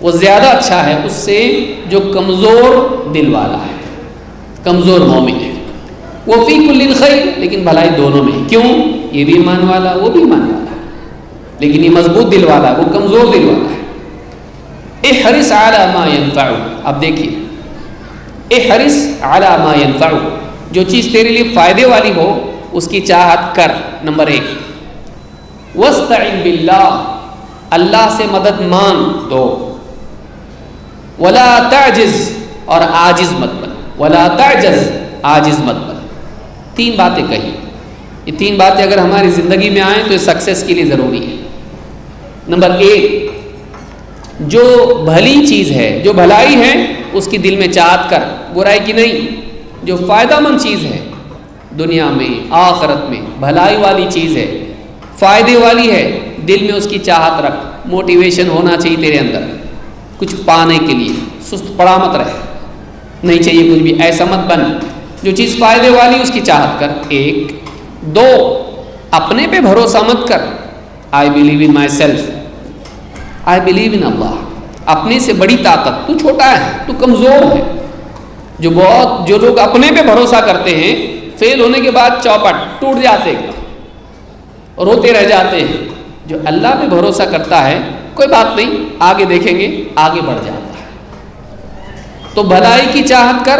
S1: وہ زیادہ اچھا ہے اس سے جو کمزور دل والا ہے, کمزور مومن ہے. وہ فی کل خیر, لیکن بھلائی دونوں میں. کیوں؟ یہ بھی ایمان والا وہ بھی ایمان والا ہے, لیکن یہ مضبوط دل والا ہے, وہ کمزور دل والا ہے. احرص علی ما ینفع. اب دیکھیے احرص علی ما ینفع, جو چیز تیرے لیے فائدے والی ہو اس کی چاہت کر. نمبر 1 واستعن باللہ, اللہ سے مدد مانگ. 2 ولا تعجز, اور عاجز مت بن. ولا تعجز, عاجز مت بن. 3 باتیں کہی. یہ 3 باتیں اگر ہماری زندگی میں آئیں تو یہ سکسیس کے لیے ضروری ہے. نمبر 1 جو بھلی چیز ہے, جو بھلائی ہے اس کی دل میں چاہت کر, برائی کی نہیں. جو فائدہ مند چیز ہے دنیا میں آخرت میں, بھلائی والی چیز ہے, فائدے والی ہے, دل میں اس کی چاہت رکھ. موٹیویشن ہونا چاہیے تیرے اندر کچھ پانے کے لیے. سست پڑا مت رہے, نہیں چاہیے کچھ بھی, ایسا مت بن. جو چیز فائدے والی اس کی چاہت کر. 1 2 اپنے پہ بھروسہ مت کر. I believe in myself, I believe in Allah. اپنے سے بڑی طاقت, تو چھوٹا ہے, تو کمزور ہے. جو لوگ اپنے پہ بھروسہ کرتے ہیں فیل ہونے کے بعد چوپٹ ٹوٹ جاتے ہیں, روتے رہ جاتے ہیں. جو اللہ پہ بھروسہ کرتا ہے کوئی بات نہیں, آگے دیکھیں گے, آگے بڑھ جاتا ہے. تو بھلائی کی چاہت کر,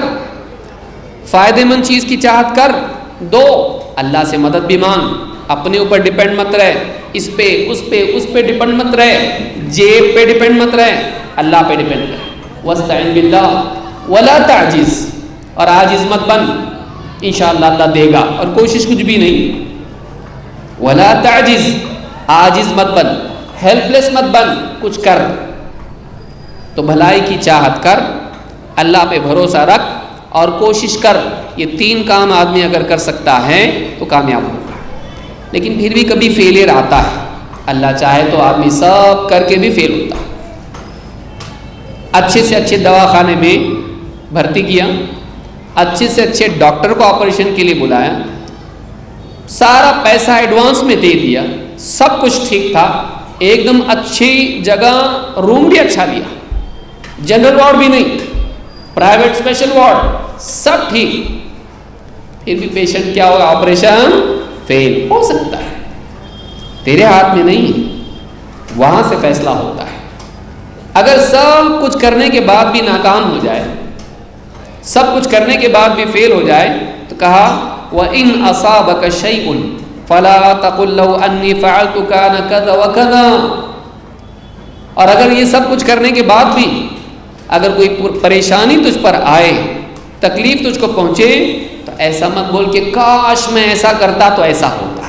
S1: فائدے مند چیز کی چاہت کر. 2 اللہ سے مدد بھی مانگ. اپنے اوپر ڈیپینڈ مت رہے, اس پہ ڈیپینڈ مت رہے, جیب پہ ڈیپینڈ مت رہے, اللہ پہ ڈیپینڈ رہے. واستعن باللہ ولا تعجز, اور عاجز مت بن. انشاءاللہ اللہ دے گا, اور کوشش کچھ بھی نہیں. ولا تعجز, عاجز مت بن, ہیلپ لیس مت بن, کچھ کر. تو بھلائی کی چاہت کر, اللہ پہ بھروسہ رکھ اور کوشش کر. یہ 3 کام آدمی اگر کر سکتا ہے تو کامیاب ہوگا. لیکن پھر بھی کبھی فیلئر آتا ہے. اللہ چاہے تو آدمی سب کر کے بھی فیل ہوتا ہے. اچھے سے اچھے دواخانے میں بھرتی کیا, اچھے سے اچھے ڈاکٹر کو آپریشن کے لیے بلایا, سارا پیسہ ایڈوانس میں دے دیا, سب کچھ ٹھیک تھا, ایک دم اچھی جگہ, روم بھی اچھا لیا, جنرل وارڈ بھی نہیں, پرائیویٹ اسپیشل وارڈ, سب ٹھیک. پھر بھی پیشنٹ کیا ہوگا, آپریشن فیل ہو سکتا ہے. تیرے ہاتھ میں نہیں, وہاں سے فیصلہ ہوتا ہے. اگر سب کچھ کرنے کے بعد بھی ناکام ہو جائے, سب کچھ کرنے کے بعد بھی فیل ہو جائے, تو کہا وَإِنْ أَصَابَكَ شَيْءٌ فَلَا تَقُلْ لَوْ أَنِّي فَعَلْتُ كَانَ كَذَا وَكَذَا. اور اگر یہ سب کچھ کرنے کے بعد بھی اگر کوئی پریشانی تجھ پر آئے، تکلیف تجھ کو پہنچے، تو ایسا مت بول کہ کاش میں ایسا کرتا تو ایسا ہوتا،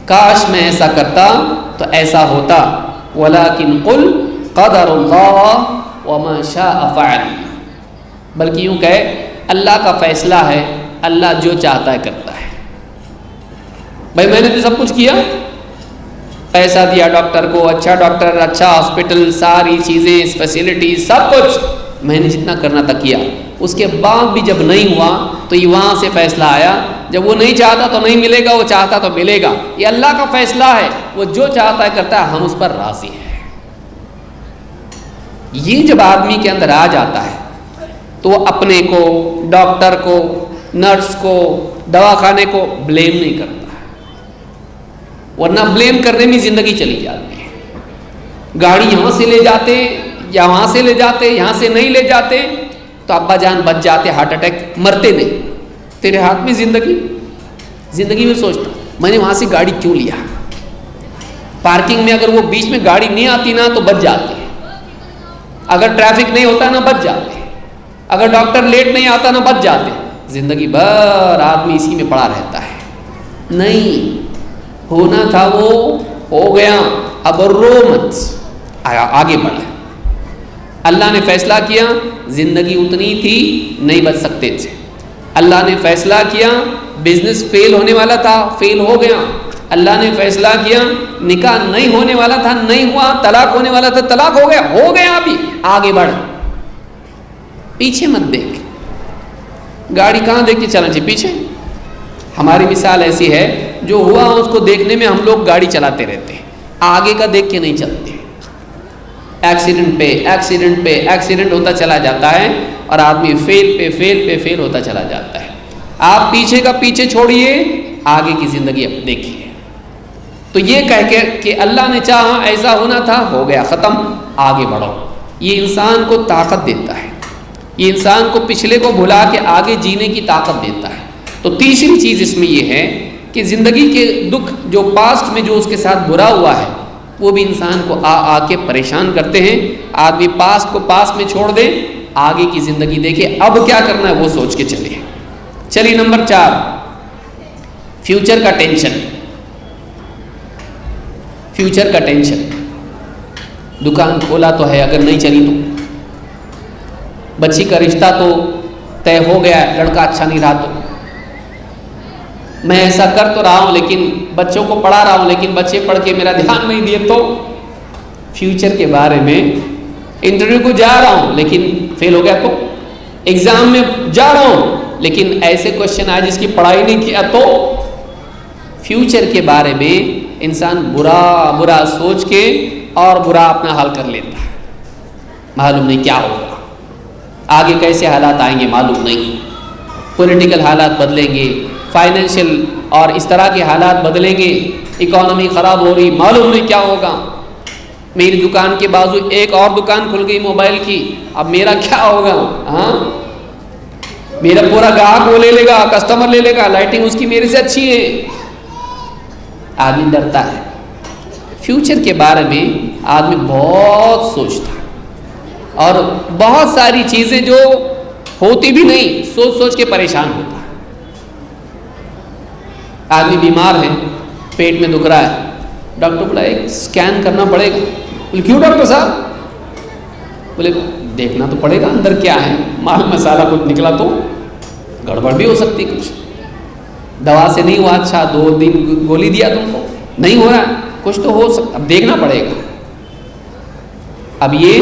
S1: کاش میں ایسا کرتا تو ایسا ہوتا، وَلَكِنْ قُلْ قَدَرُ اللَّهِ وَمَا شَاءَ فَعَلَ، بلکہ یوں کہے اللہ کا فیصلہ ہے، اللہ جو چاہتا ہے کرتا ہے۔ بھائی میں نے تو سب کچھ کیا، پیسہ دیا ڈاکٹر کو، اچھا ڈاکٹر، اچھا ہاسپٹل، ساری چیزیں، فیسلٹی، سب کچھ میں نے جتنا کرنا تھا کیا، اس کے بعد بھی جب نہیں ہوا تو یہ وہاں سے فیصلہ آیا، جب وہ نہیں چاہتا تو نہیں ملے گا، وہ چاہتا تو ملے گا، یہ اللہ کا فیصلہ ہے، وہ جو چاہتا ہے کرتا ہے، ہم اس پر راضی ہیں۔ یہ جب آدمی کے اندر آ جاتا ہے تو وہ اپنے کو، ڈاکٹر کو، نرس کو، دواخانے کو بلیم نہیں کرتا، ورنہ بلیم کرنے میں زندگی چلی جاتی ہے۔ گاڑی یہاں سے لے جاتے یا وہاں سے لے جاتے، یہاں سے نہیں لے جاتے تو ابا جان بچ جاتے، ہارٹ اٹیک، مرتے نہیں، تیرے ہاتھ میں زندگی میں سوچتا میں نے وہاں سے گاڑی کیوں لیا، پارکنگ میں اگر وہ بیچ میں گاڑی نہیں آتی نا تو بچ جاتے، اگر ٹریفک نہیں ہوتا نا بچ جاتے، اگر ڈاکٹر لیٹ نہیں آتا نا بچ جاتے۔ زندگی بھر آدمی اسی میں پڑا رہتا ہے، نہیں ہونا تھا وہ ہو گیا، اب رو مت، آگے بڑھ۔ اللہ نے فیصلہ کیا زندگی اتنی تھی نہیں بچ سکتے تھے، اللہ نے فیصلہ کیا بزنس فیل ہونے والا تھا، فیل ہو گیا، اللہ نے فیصلہ کیا نکاح نہیں ہونے والا تھا، نہیں ہوا، طلاق ہونے والا تھا، طلاق ہو گیا، ابھی آگے بڑھ، پیچھے مت دیکھ، گاڑی کہاں دیکھ کے چلنا چاہیے، پیچھے۔ ہماری مثال ایسی ہے جو ہوا اس کو دیکھنے میں ہم لوگ گاڑی چلاتے رہتے ہیں، آگے کا دیکھ کے نہیں چلتے، ایکسیڈنٹ پہ ایکسیڈنٹ ہوتا چلا جاتا ہے اور آدمی فیل ہوتا چلا جاتا ہے۔ آپ پیچھے کا پیچھے چھوڑیے، آگے کی زندگی اب دیکھیے۔ تو یہ کہہ کے کہ اللہ نے چاہا ایسا ہونا تھا، ہو گیا، ختم، آگے بڑھو، یہ انسان کو طاقت دیتا ہے، یہ انسان کو پچھلے کو بھلا کے آگے جینے کی طاقت دیتا ہے۔ تو تیسری چیز اس میں یہ ہے کہ زندگی کے دکھ جو پاسٹ میں جو اس کے ساتھ برا ہوا ہے وہ بھی انسان کو آ کے پریشان کرتے ہیں۔ آدمی پاسٹ کو پاس میں چھوڑ دے، آگے کی زندگی دیکھے، اب کیا کرنا ہے وہ سوچ کے چلے۔ چلیے نمبر 4، فیوچر کا ٹینشن۔ فیوچر کا ٹینشن، دکان کھولا تو ہے، اگر نہیں چلی تو، بچی کا رشتہ تو طے ہو گیا ہے، لڑکا اچھا نہیں رہا تو، میں ایسا کر تو رہا ہوں لیکن بچوں کو پڑھا رہا ہوں لیکن بچے پڑھ کے میرا دھیان نہیں دیے تو، فیوچر کے بارے میں، انٹرویو کو جا رہا ہوں لیکن فیل ہو گیا تو، ایگزام میں جا رہا ہوں لیکن ایسے کوشچن آئے جس کی پڑھائی نہیں کیا تو، فیوچر کے بارے میں انسان برا سوچ کے اور برا اپنا حل کر لیتا ہے، معلوم نہیں کیا ہوگا، آگے کیسے حالات آئیں گے معلوم نہیں، پولیٹیکل حالات بدلیں گے، فائنینشیل اور اس طرح کے حالات بدلیں گے، اکانومی خراب ہو رہی، معلوم نہیں کیا ہوگا، میری دکان کے بازو ایک اور دکان کھل گئی موبائل کی، اب میرا کیا ہوگا، ہاں میرا پورا گاہک وہ لے لے گا، کسٹمر لے لے گا، لائٹنگ اس کی میرے سے اچھی ہے، آدمی ڈرتا ہے۔ فیوچر کے بارے میں آدمی بہت سوچتا ہے اور بہت ساری چیزیں جو ہوتی بھی نہیں سوچ کے پریشان ہوتا ہے۔ آدمی بیمار ہے، پیٹ میں دکھ رہا ہے، ڈاکٹر بولا ایک اسکین کرنا پڑے گا، بولے کیوں ڈاکٹر صاحب، بولے دیکھنا تو پڑے گا اندر کیا ہے، مال مسالہ کچھ نکلا تو گڑبڑ بھی ہو سکتی، کچھ دوا سے نہیں ہوا، اچھا 2 دن گولی دیا تم کو نہیں ہو رہا ہے، کچھ تو ہو سکتا، اب دیکھنا پڑے گا۔ اب یہ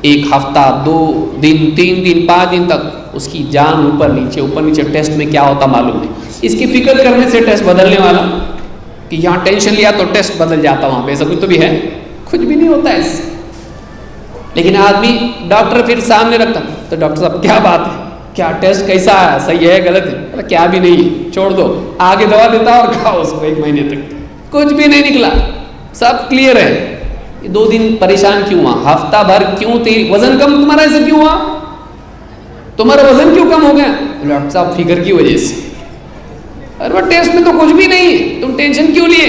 S1: 1 ہفتہ 2 دن 3 دن 5 دن تک اس کی جان اوپر نیچے ٹیسٹ میں کیا ہوتا معلوم نہیں، اس کی فکر کرنے سے ٹیسٹ بدلنے والا، کہ یہاں ٹینشن لیا تو ٹیسٹ بدل جاتا، وہاں پہ ایسا کچھ تو بھی ہے، کچھ بھی نہیں ہوتا ہے اس سے۔ لیکن آدمی ڈاکٹر پھر سامنے رکھتا تو ڈاکٹر صاحب کیا بات ہے، کیا ٹیسٹ کیسا ہے، صحیح ہے غلط ہے، کیا بھی نہیں، چھوڑ دو، آگے دوا دیتا اور کھاؤ اس کو 1 مہینے تک، کچھ بھی نہیں نکلا، سب کلیئر ہے۔ 2 دن پریشان کیوں ہوا، ہفتہ بھر کیوں تھی، وزن کم تمہارا ایسا کیوں ہوا، تمہارا وزن کیوں کم ہو گیا، ڈاکٹر صاحب فکر کی وجہ سے، اور وہ ٹیسٹ میں تو کچھ بھی نہیں ہے، تم ٹینشن کیوں لیے،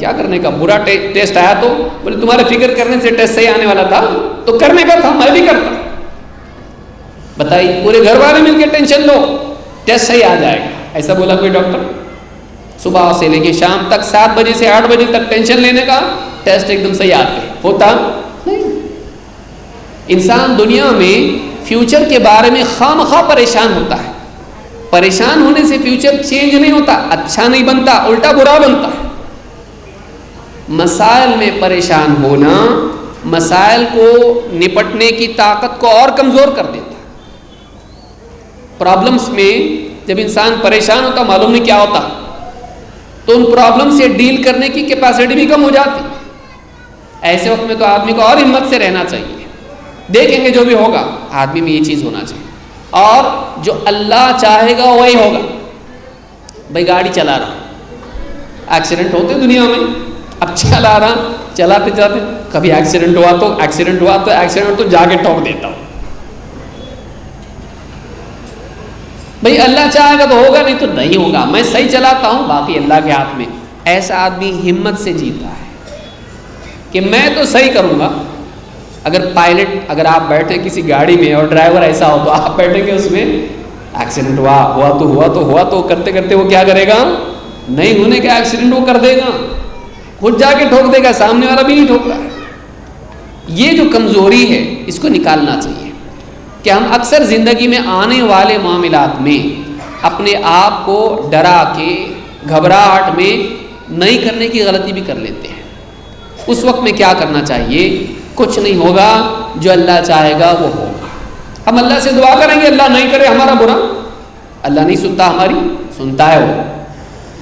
S1: کیا کرنے کا, برا ٹیسٹ آیا تو بولے تمہارے فکر کرنے سے ٹیسٹ صحیح آنے والا تھا تو کرنے کا تھا, میں بھی کرتا. بتائیے, پورے گھر والے مل کے ٹینشن لو, ٹیسٹ صحیح آ جائے گا, ایسا بولا کوئی ڈاکٹر؟ صبح سے لے کے شام تک 7 بجے سے 8 بجے تک ٹینشن لینے کا, ٹیسٹ ایک دم صحیح آتے ہوتا نہیں. انسان دنیا میں فیوچر کے بارے میں خواہ مخواہ پریشان ہوتا ہے. پریشان ہونے سے فیوچر چینج نہیں ہوتا, اچھا نہیں بنتا, الٹا برا بنتا ہے. مسائل میں پریشان ہونا مسائل کو نپٹنے کی طاقت کو اور کمزور کر دیتا ہے. پرابلمس میں جب انسان پریشان ہوتا, معلوم نہیں کیا ہوتا, تو ان پرابلم سے ڈیل کرنے کی کیپیسٹی بھی کم ہو جاتی. ایسے وقت میں تو آدمی کو اور ہمت سے رہنا چاہیے. دیکھیں گے جو بھی ہوگا, آدمی میں یہ چیز ہونا چاہیے, اور جو اللہ چاہے گا وہی ہوگا. بھائی گاڑی چلا رہا, ایکسیڈنٹ ہوتے دنیا میں, اب چلا رہا, چلاتے چلاتے کبھی ایکسیڈنٹ ہوا تو جا کے ٹھوک دیتا ہوں. بھائی اللہ چاہے گا تو ہوگا, نہیں تو نہیں ہوگا, میں صحیح چلاتا ہوں, باقی اللہ کے ہاتھ میں. ایسا آدمی ہمت سے جیتا ہے کہ میں تو صحیح کروں گا. اگر آپ بیٹھے کسی گاڑی میں اور ڈرائیور ایسا ہو تو آپ بیٹھیں گے اس میں, ایکسیڈنٹ ہوا تو کرتے کرتے وہ کیا کرے گا, نہیں ہونے کا ایکسیڈنٹ وہ کر دے گا, خود جا کے ٹھوک دے گا, سامنے والا بھی نہیں ٹھوک رہا ہے. یہ جو کمزوری ہے اس کو نکالنا چاہیے کہ ہم اکثر زندگی میں آنے والے معاملات میں اپنے آپ کو ڈرا کے گھبراہٹ میں نہیں کرنے کی غلطی بھی کر لیتے ہیں. اس وقت میں کیا کرنا چاہیے, کچھ نہیں ہوگا, جو اللہ چاہے گا وہ ہوگا. ہم اللہ سے دعا کریں گے, اللہ نہیں کرے ہمارا برا, اللہ نہیں سنتا ہماری, سنتا ہے وہ.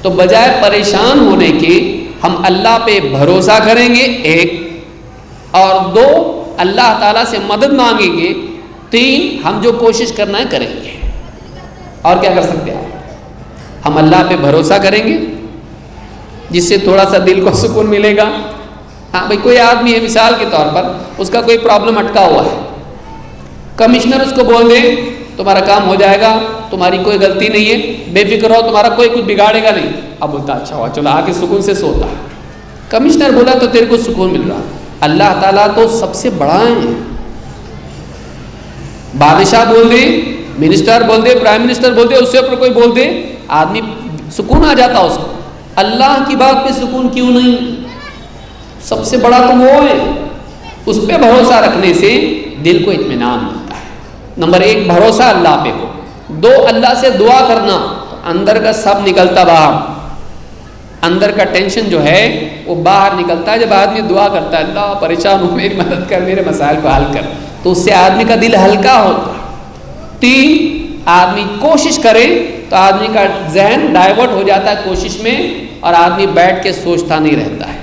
S1: تو بجائے پریشان ہونے کے ہم اللہ پہ بھروسہ کریں گے, 1, اور 2 اللہ تعالیٰ سے مدد مانگیں گے, 3 ہم جو کوشش کرنا ہے کریں گے. اور کیا کر سکتے ہیں, ہم اللہ پہ بھروسہ کریں گے جس سے تھوڑا سا دل کو سکون ملے گا. ہاں بھائی کوئی آدمی ہے مثال کے طور پر, اس کا کوئی پرابلم اٹکا ہوا ہے, کمشنر اس کو بول دے تمہارا کام ہو جائے گا, تمہاری کوئی غلطی نہیں ہے, بے فکر رہو, تمہارا کوئی کچھ بگاڑے گا نہیں. اب بولتا اچھا ہوا, چلو آ کے سکون سے سوتا. کمشنر بولا تو تیرے کو سکون مل رہا. اللہ تعالیٰ تو سب سے بڑا ہے. بادشاہ بول دے, منسٹر بول دے, پرائم منسٹر بول دے, اس سے اوپر کوئی بول دے, آدمی سکون آ جاتا اس کو. اللہ کی بات پہ سکون کیوں نہیں؟ سب سے بڑا تو وہ ہے. اس پہ بھروسہ رکھنے سے دل کو اطمینان ملتا ہے. نمبر 1 بھروسہ اللہ پہ ہو. 2 اللہ سے دعا کرنا, اندر کا سب نکلتا باہر, اندر کا ٹینشن جو ہے وہ باہر نکلتا ہے جب آدمی دعا کرتا ہے, اللہ پریشان ہوں, میری مدد کر, میرے مسائل کو حل کر, تو اس سے آدمی کا دل ہلکا ہوتا ہے. 3 آدمی کوشش کرے تو آدمی کا ذہن ڈائیورٹ ہو جاتا ہے کوشش میں, اور آدمی بیٹھ کے سوچتا نہیں رہتا ہے.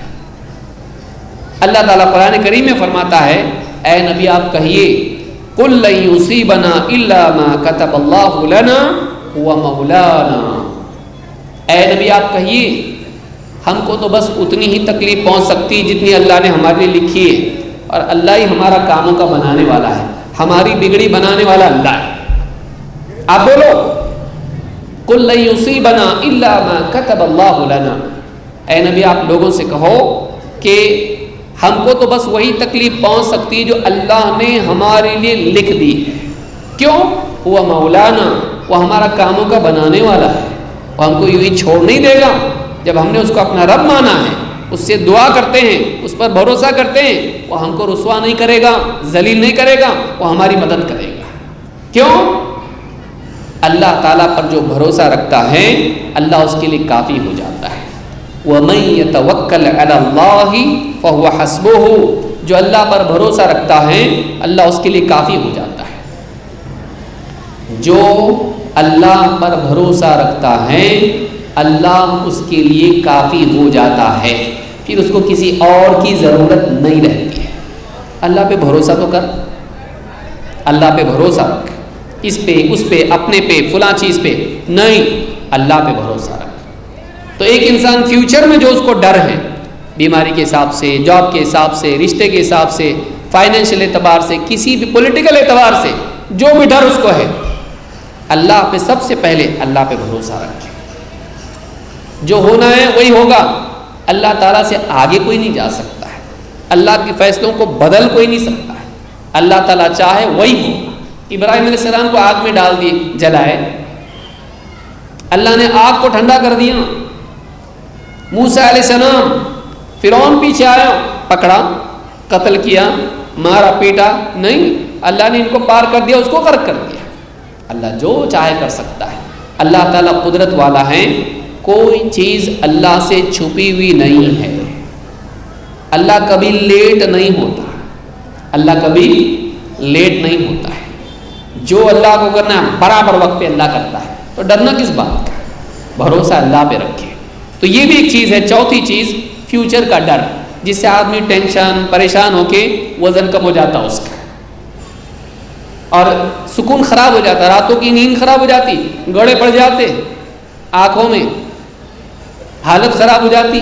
S1: اللہ تعالیٰ قرآن کریم میں فرماتا ہے, اے نبی آپ کہیے, قُلْ لَن يُصِيبَنَا إِلَّا مَا كَتَبَ اللَّهُ لَنَا هُوَ مَوْلَانَا. اے نبی آپ کہیے, ہم کو تو بس اتنی ہی تکلیف پہنچ سکتی جتنی اللہ نے ہمارے لیے لکھی ہے, اور اللہ ہی ہمارا کاموں کا بنانے والا ہے, ہماری بگڑی بنانے والا اللہ ہے. آپ بولو, قُلْ لَن يُصِيبَنَا إِلَّا مَا كَتَبَ اللَّهُ لَنَا. اے نبی آپ لوگوں سے کہو کہ ہم کو تو بس وہی تکلیف پہنچ سکتی ہے جو اللہ نے ہمارے لیے لکھ دی ہے. کیوں؟ وہ مولانا, وہ ہمارا کاموں کا بنانے والا ہے, وہ ہم کو یوں ہی چھوڑ نہیں دے گا. جب ہم نے اس کو اپنا رب مانا ہے, اس سے دعا کرتے ہیں, اس پر بھروسہ کرتے ہیں, وہ ہم کو رسوا نہیں کرے گا, ذلیل نہیں کرے گا, وہ ہماری مدد کرے گا. کیوں؟ اللہ تعالیٰ پر جو بھروسہ رکھتا ہے اللہ اس کے لیے کافی ہو جاتا ہے. وَمَن يَتَوَكَّلْ عَلَى اللَّهِ فَهُوَ حَسْبُهُ. جو اللہ پر بھروسہ رکھتا ہے اللہ اس کے لیے کافی ہو جاتا ہے. جو اللہ پر بھروسہ رکھتا ہے اللہ اس کے لیے کافی ہو جاتا ہے, پھر اس کو کسی اور کی ضرورت نہیں رہتی ہے. اللہ پہ بھروسہ تو کر, اللہ پہ بھروسہ رکھ, اس پہ اس پہ اپنے پہ فلاں چیز پہ نہیں, اللہ پہ بھروسہ رکھ. تو ایک انسان فیوچر میں جو اس کو ڈر ہے, بیماری کے حساب سے, جاب کے حساب سے, رشتے کے حساب سے, فائنینشیل اعتبار سے, کسی بھی پولیٹیکل اعتبار سے جو بھی ڈر اس کو ہے, اللہ پہ سب سے پہلے اللہ پہ بھروسہ رکھے. جو ہونا ہے وہی ہوگا, اللہ تعالیٰ سے آگے کوئی نہیں جا سکتا ہے، اللہ کے فیصلوں کو بدل کوئی نہیں سکتا ہے، اللہ تعالیٰ چاہے وہی ہو۔ ابراہیم علیہ السلام کو آگ میں ڈال دیے، جلائے، اللہ نے آگ کو ٹھنڈا کر دیا۔ موسیٰ علیہ السلام، فرعون پیچھے آیا، پکڑا، قتل کیا، مارا پیٹا، نہیں، اللہ نے ان کو پار کر دیا، اس کو غرق کر دیا۔ اللہ جو چاہے کر سکتا ہے، اللہ تعالیٰ قدرت والا ہے، کوئی چیز اللہ سے چھپی ہوئی نہیں ہے۔ اللہ کبھی لیٹ نہیں ہوتا، اللہ کبھی لیٹ نہیں ہوتا ہے، جو اللہ کو کرنا ہے برابر وقت پہ اللہ کرتا ہے، تو ڈرنا کس بات کا، بھروسہ اللہ پہ رکھے۔ تو یہ بھی ایک چیز ہے۔ چوتھی چیز فیوچر کا ڈر، جس سے آدمی ٹینشن پریشان ہو کے وزن کم ہو جاتا اس کا، اور سکون خراب ہو جاتا، راتوں کی نیند خراب ہو جاتی، گڑے پڑ جاتے آنکھوں میں، حالت خراب ہو جاتی،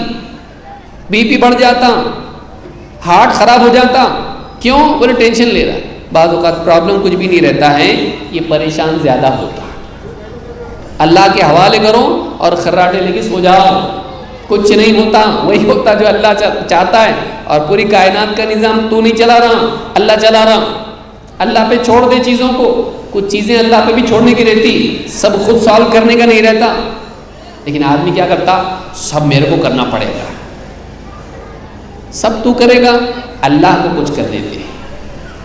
S1: بی پی بڑھ جاتا، ہارٹ خراب ہو جاتا۔ کیوں؟ بولے ٹینشن لے رہا ہے۔ بعض اوقات پرابلم کچھ بھی نہیں رہتا ہے، یہ پریشان زیادہ ہوتا۔ اللہ کے حوالے کرو اور خراٹے لے کے سو جاؤ، کچھ نہیں ہوتا، وہی ہوتا جو اللہ چاہتا ہے، اور پوری کائنات کا نظام تو نہیں چلا رہا، اللہ چلا رہا۔ اللہ پہ چھوڑ دے چیزوں کو، کچھ چیزیں اللہ پہ بھی چھوڑنے کی رہتی، سب خود سالو کرنے کا نہیں رہتا، لیکن آدمی کیا کرتا، سب میرے کو کرنا پڑے گا، سب تو کرے گا، اللہ کو کچھ کر دیتے،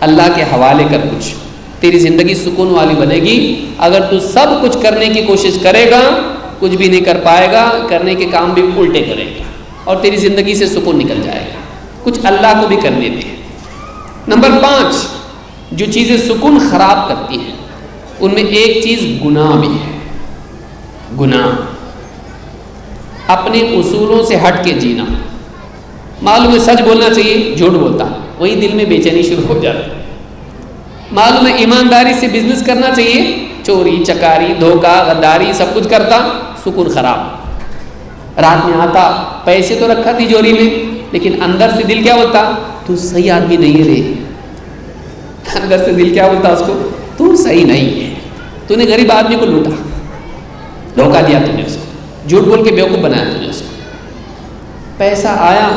S1: اللہ کے حوالے کر کچھ، تیری زندگی سکون والی بنے گی۔ اگر تو سب کچھ کرنے کی کوشش کرے گا، کچھ بھی نہیں کر پائے گا، کرنے کے کام بھی الٹے کرے گا، اور تیری زندگی سے سکون نکل جائے گا۔ کچھ اللہ کو بھی کر دیتے ہیں۔ نمبر 5، جو چیزیں سکون خراب کرتی ہیں، ان میں ایک چیز گناہ بھی ہے۔ گناہ، اپنے اصولوں سے ہٹ کے جینا۔ معلوم ہے سچ بولنا چاہیے، جھوٹ بولتا، وہی دل میں بے چینی شروع ہو جاتی۔ معلوم ہے ایمانداری سے بزنس کرنا چاہیے، چوری چکاری دھوکہ غداری سب کچھ کرتا، سکون خراب۔ رات میں آتا، پیسے تو رکھا تجوری میں، لیکن اندر سے دل کیا بولتا، تو صحیح آدمی نہیں ہے رے، اندر سے دل کیا بولتا اس کو، تو صحیح نہیں ہے، تو نے غریب آدمی کو لوٹا، دھوکہ دیا تو نے اس کو، جھوٹ بول کے بیوقوف بنایا تو نے اس کو۔ پیسہ آیا،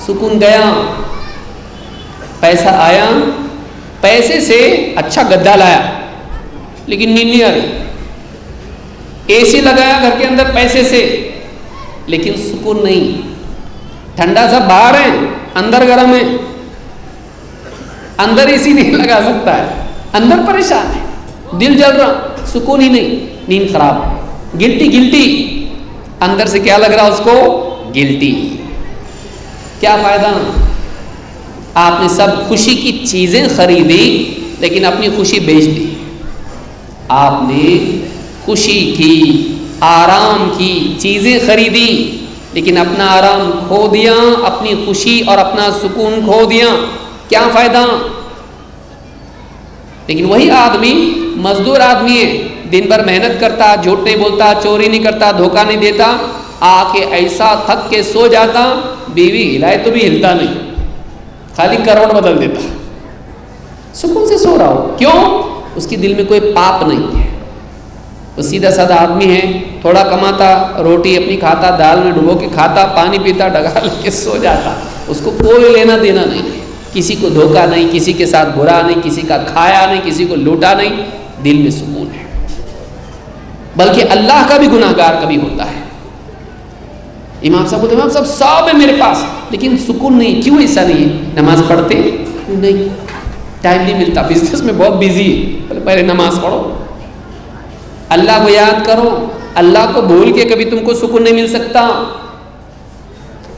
S1: سکون گیا، پیسہ آیا، پیسے سے اچھا گدا لایا، لیکن نیند نہیں آ رہی، اے سی لگایا گھر کے اندر پیسے سے، لیکن سکون نہیں، ٹھنڈا سا باہر ہے، اندر گرم ہے، اندر اے سی نہیں لگا سکتا ہے، اندر پریشان ہے، دل جل رہا، سکون ہی نہیں، نیند خراب، گلٹی، اندر سے کیا لگ رہا اس کو، گلٹی۔ کیا فائدہ؟ آپ نے سب خوشی کی چیزیں خریدی، لیکن اپنی خوشی بیچ دی۔ آپ نے خوشی کی، آرام کی چیزیں خریدی، لیکن اپنا آرام کھو دیا، اپنی خوشی اور اپنا سکون کھو دیا، کیا فائدہ؟ لیکن وہی آدمی مزدور آدمی ہے، دن بھر محنت کرتا، جھوٹ نہیں بولتا، چوری نہیں کرتا، دھوکہ نہیں دیتا، آ کے ایسا تھک کے سو جاتا، بیوی ہلائے تو بھی ہلتا نہیں، خالی کروڑ بدل دیتا، سکون سے سو رہا ہو۔ کیوں؟ اس کی دل میں کوئی پاپ نہیں ہے، وہ سیدھا سادہ آدمی ہے، تھوڑا کماتا، روٹی اپنی کھاتا، دال میں ڈبو کے کھاتا، پانی پیتا، ڈگا لے کے سو جاتا، اس کو کوئی لینا دینا نہیں، کسی کو دھوکہ نہیں، کسی کے ساتھ برا نہیں، کسی کا کھایا نہیں، کسی کو لوٹا نہیں، دل میں سکون ہے۔ بلکہ اللہ کا بھی گناہ گار کبھی ہوتا ہے، امام صاحب بولتے، امام صاحب سب ہے میرے پاس، لیکن سکون نہیں، کیوں ایسا نہیں ہے؟ نماز پڑھتے نہیں، ٹائم نہیں ملتا، بزنس میں بہت بیزی ہے، پہلے نماز پڑھو، اللہ کو یاد کرو، اللہ کو بھول کے کبھی تم کو سکون نہیں مل سکتا،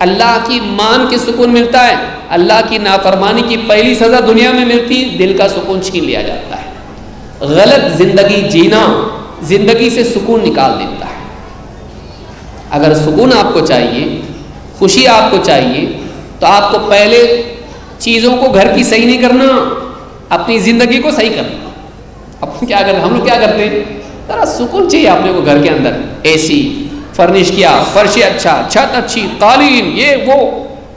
S1: اللہ کی مان کے سکون ملتا ہے، اللہ کی نافرمانی کی پہلی سزا دنیا میں ملتی، دل کا سکون چھین لیا جاتا ہے۔ غلط زندگی جینا زندگی سے سکون نکال دیتا ہے۔ اگر سکون آپ کو چاہیے، خوشی آپ کو چاہیے، تو آپ کو پہلے چیزوں کو گھر کی صحیح نہیں کرنا، اپنی زندگی کو صحیح کرنا۔ اب کیا کرتے، ہم لوگ کیا کرتے ہیں، ذرا سکون چاہیے آپ کو گھر کے اندر، اے سی فرنش کیا، فرش اچھا، چھت اچھی، قالین یہ وہ،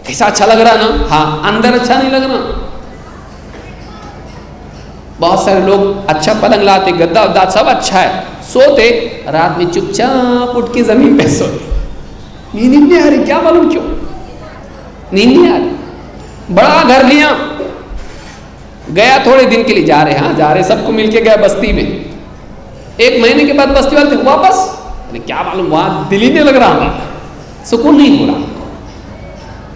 S1: کیسا اچھا لگ رہا نا، ہاں اندر اچھا نہیں لگ رہا۔ بہت سارے لوگ اچھا پلنگ لاتے، گدا ودا سب اچھا ہے، سوتے، رات میں چپ چاپ اٹھ کے زمین پہ سوتے، نیند نہیں آ رہی، کیا معلوم کیوں، نیند نہیں آ رہی. بڑا گھر لیا, گیا تھوڑے دن کے لیے, جا رہے سب کو مل کے گیا بستی میں. 1 مہینے کے بعد بستی والے واپس, کیا معلوم وہاں دل ہی نہیں لگ رہا تھا, سکون نہیں ہو رہا.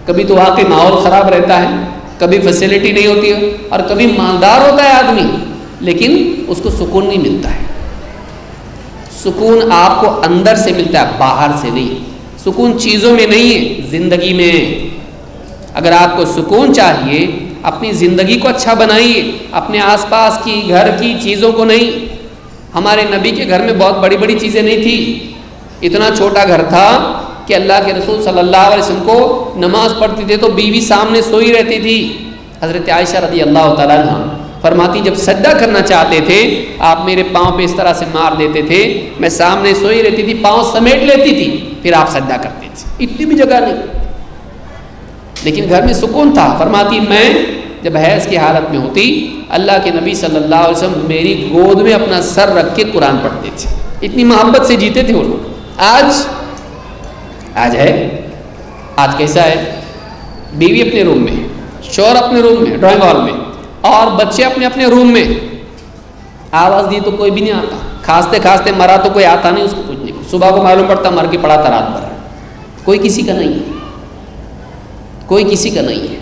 S1: کبھی تو وہاں کے ماحول خراب رہتا ہے, کبھی فیسلٹی نہیں ہوتی ہے, اور کبھی مالدار ہوتا ہے آدمی لیکن اس کو سکون نہیں ملتا ہے. سکون آپ کو اندر سے ملتا ہے, باہر سے نہیں. سکون چیزوں میں نہیں ہے, زندگی میں. اگر آپ کو سکون چاہیے, اپنی زندگی کو اچھا بنائیے, اپنے آس پاس کی گھر کی چیزوں کو نہیں. ہمارے نبی کے گھر میں بہت بڑی بڑی چیزیں نہیں تھی, اتنا چھوٹا گھر تھا کہ اللہ کے رسول صلی اللہ علیہ وسلم کو نماز پڑھتی تھے تو بیوی سامنے سوئی رہتی تھی. حضرت عائشہ رضی اللہ تعالیٰ عنہ فرماتی, جب سجدہ کرنا چاہتے تھے آپ میرے پاؤں پہ اس طرح سے مار دیتے تھے, میں سامنے سوئی رہتی تھی, پاؤں سمیٹ لیتی تھی, پھر آپ سجدہ کرتے تھے. اتنی بھی جگہ نہیں, لیکن گھر میں سکون تھا. فرماتی, میں جب حیض کی حالت میں ہوتی, اللہ کے نبی صلی اللہ علیہ وسلم میری گود میں اپنا سر رکھ کے قرآن پڑھتے تھے. اتنی محبت سے جیتے تھے وہ لوگ. آج کیسا ہے؟ بیوی اپنے روم میں, شوہر اپنے روم میں ڈرائنگ ہال میں, اور بچے اپنے اپنے روم میں. آواز دی تو کوئی بھی نہیں آتا, کھانستے کھانستے مرا تو کوئی آتا نہیں اس کو کچھ نہیں. صبح کو معلوم پڑتا مر کے پڑا تھا رات بھر. کوئی کسی کا نہیں ہے, کوئی کسی کا نہیں ہے.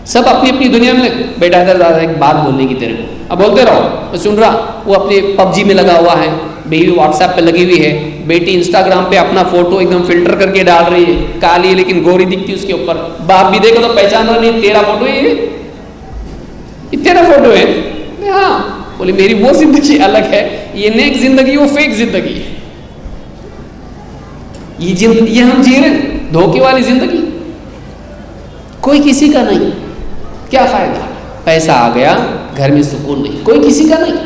S1: سب اپنی اپنی دنیا میں. بیٹا ادھر ایک بات بولنے کی تیرے کو, اب بولتے رہو, میں سن رہا. وہ اپنے PUBG میں لگا ہوا ہے, بیوی واٹس ایپ پہ لگی ہوئی ہے, بیٹی انسٹاگرام پہ اپنا فوٹو ایک دم فلٹر کر کے ڈال رہی ہے, کالی ہے لیکن گوری دکھتی اس کے اوپر. باپ بھی دیکھو تو پہچان رہا نہیں, تیرا فوٹو ہے یہ تیرا فوٹو ہے. ہاں, بولے میری وہ زندگی الگ ہے, یہ نیک زندگی, وہ فیک زندگی ہے. یہ ہم جی رہے ہیں دھوکے والی زندگی. کوئی کسی کا نہیں, کیا فائدہ؟ پیسہ آ گیا, گھر میں سکون نہیں, کوئی کسی کا نہیں,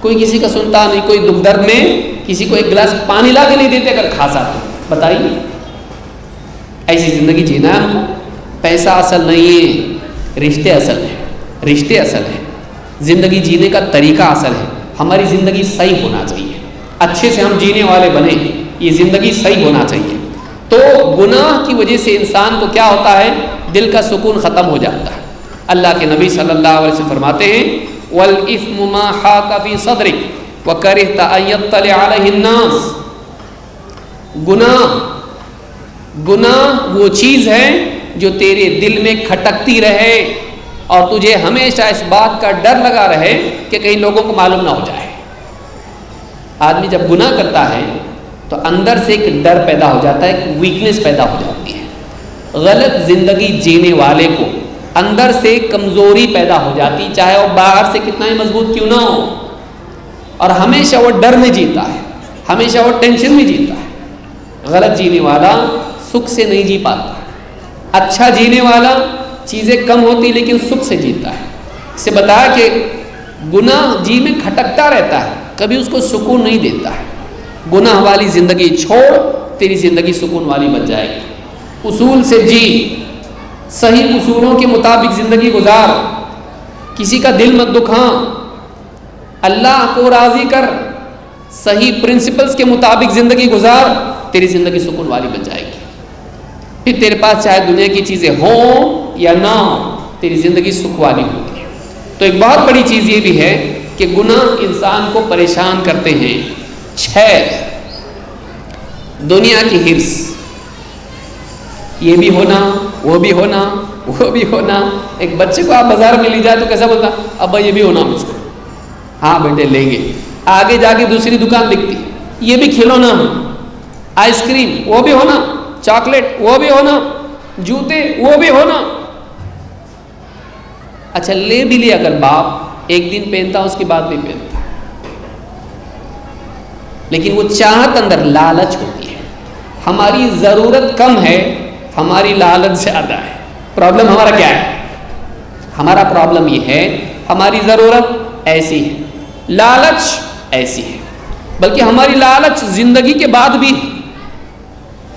S1: کوئی کسی کا سنتا نہیں. کوئی دکھ درد میں کسی کو ایک گلاس پانی لا کے نہیں دیتے اگر کھانسا تو. بتائیے, ایسی زندگی جینا ہے ہم کو؟ پیسہ اصل نہیں ہے, رشتے اصل ہیں. رشتے اصل ہیں, زندگی جینے کا طریقہ اصل ہے. ہماری زندگی صحیح ہونا چاہیے, اچھے سے ہم جینے والے بنیں, یہ زندگی صحیح ہونا چاہیے. تو گناہ کی وجہ سے انسان کو کیا ہوتا ہے؟ دل کا سکون ختم ہو جاتا ہے. اللہ کے نبی صلی اللہ علیہ وسلم فرماتے ہیں, وَالْإِثْمُ مَا حَاكَ فِي صَدْرِكَ وَكَرِهْتَ أَن يَطَّلِعَ عَلَيْهِ النَّاسُ. گناہ وہ چیز ہے جو تیرے دل میں کھٹکتی رہے اور تجھے ہمیشہ اس بات کا ڈر لگا رہے کہ کہیں لوگوں کو معلوم نہ ہو جائے. آدمی جب گناہ کرتا ہے تو اندر سے ایک ڈر پیدا ہو جاتا ہے, ایک ویکنس پیدا ہو جاتی ہے. غلط زندگی جینے والے کو اندر سے کمزوری پیدا ہو جاتی, چاہے وہ باہر سے کتنا ہی مضبوط کیوں نہ ہو, اور ہمیشہ وہ ڈر میں جیتا ہے, ہمیشہ وہ ٹینشن میں جیتا ہے. غلط جینے والا سکھ سے نہیں جی پاتا. اچھا جینے والا چیزیں کم ہوتی لیکن سکھ سے جیتا ہے. اس سے بتایا کہ گناہ جی میں کھٹکتا رہتا ہے, کبھی اس کو سکون نہیں دیتا ہے. گناہ والی زندگی چھوڑ, تیری زندگی سکون والی بن جائے گی. اصول سے جی, صحیح اصولوں کے مطابق زندگی گزار, کسی کا دل مت دکھا, اللہ کو راضی کر, صحیح پرنسپلز کے مطابق زندگی گزار, تیری زندگی سکون والی بن جائے گی. پھر تیرے پاس چاہے دنیا کی چیزیں ہوں یا نہ ہوں, تیری زندگی سکھ والی ہوتی ہے. تو ایک بہت بڑی چیز یہ بھی ہے کہ گناہ انسان کو پریشان کرتے ہیں. 6, دنیا کی ہرس, یہ بھی ہونا, وہ بھی ہونا, وہ بھی ہونا. ایک بچے کو آپ بازار میں لے جائے تو کیسا بولتا, ابا یہ بھی ہونا مجھ کو. ہاں بیٹے لیں گے. آگے جا کے دوسری دکان دکھتی, یہ بھی کھلونا, آئس کریم وہ بھی ہونا, چاکلیٹ وہ بھی ہونا, جوتے وہ بھی ہونا. اچھا لے بھی لیا اگر باپ, ایک دن پہنتا اس کے بعد نہیں پہنتا, لیکن وہ چاہت اندر لالچ ہوتی ہے. ہماری ضرورت کم ہے, ہماری لالچ زیادہ ہے. پرابلم ہمارا کیا ہے؟ ہمارا پرابلم یہ ہے ہماری ضرورت ایسی ہے, لالچ ایسی ہے. بلکہ ہماری لالچ زندگی کے بعد بھی,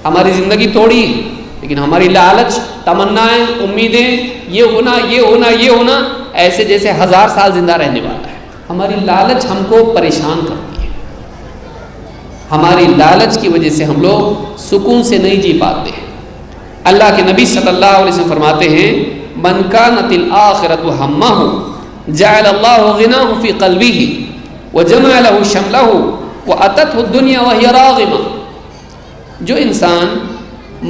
S1: ہماری زندگی تھوڑی ہے لیکن ہماری لالچ, تمنائیں, امیدیں, یہ ہونا, یہ ہونا, یہ ہونا, ایسے جیسے 1000 سال زندہ رہنے والا ہے. ہماری لالچ ہم کو پریشان کرتی ہے. ہماری لالچ کی وجہ سے ہم لوگ سکون سے نہیں جی پاتے ہیں. اللہ کے نبی صلی اللہ علیہ وسلم فرماتے ہیں من کانت الآخرۃ ہمہ جعل اللہ غناہ فی قلبہ وجمع له شملہ واتته الدنیا وہی راغمہ. جو انسان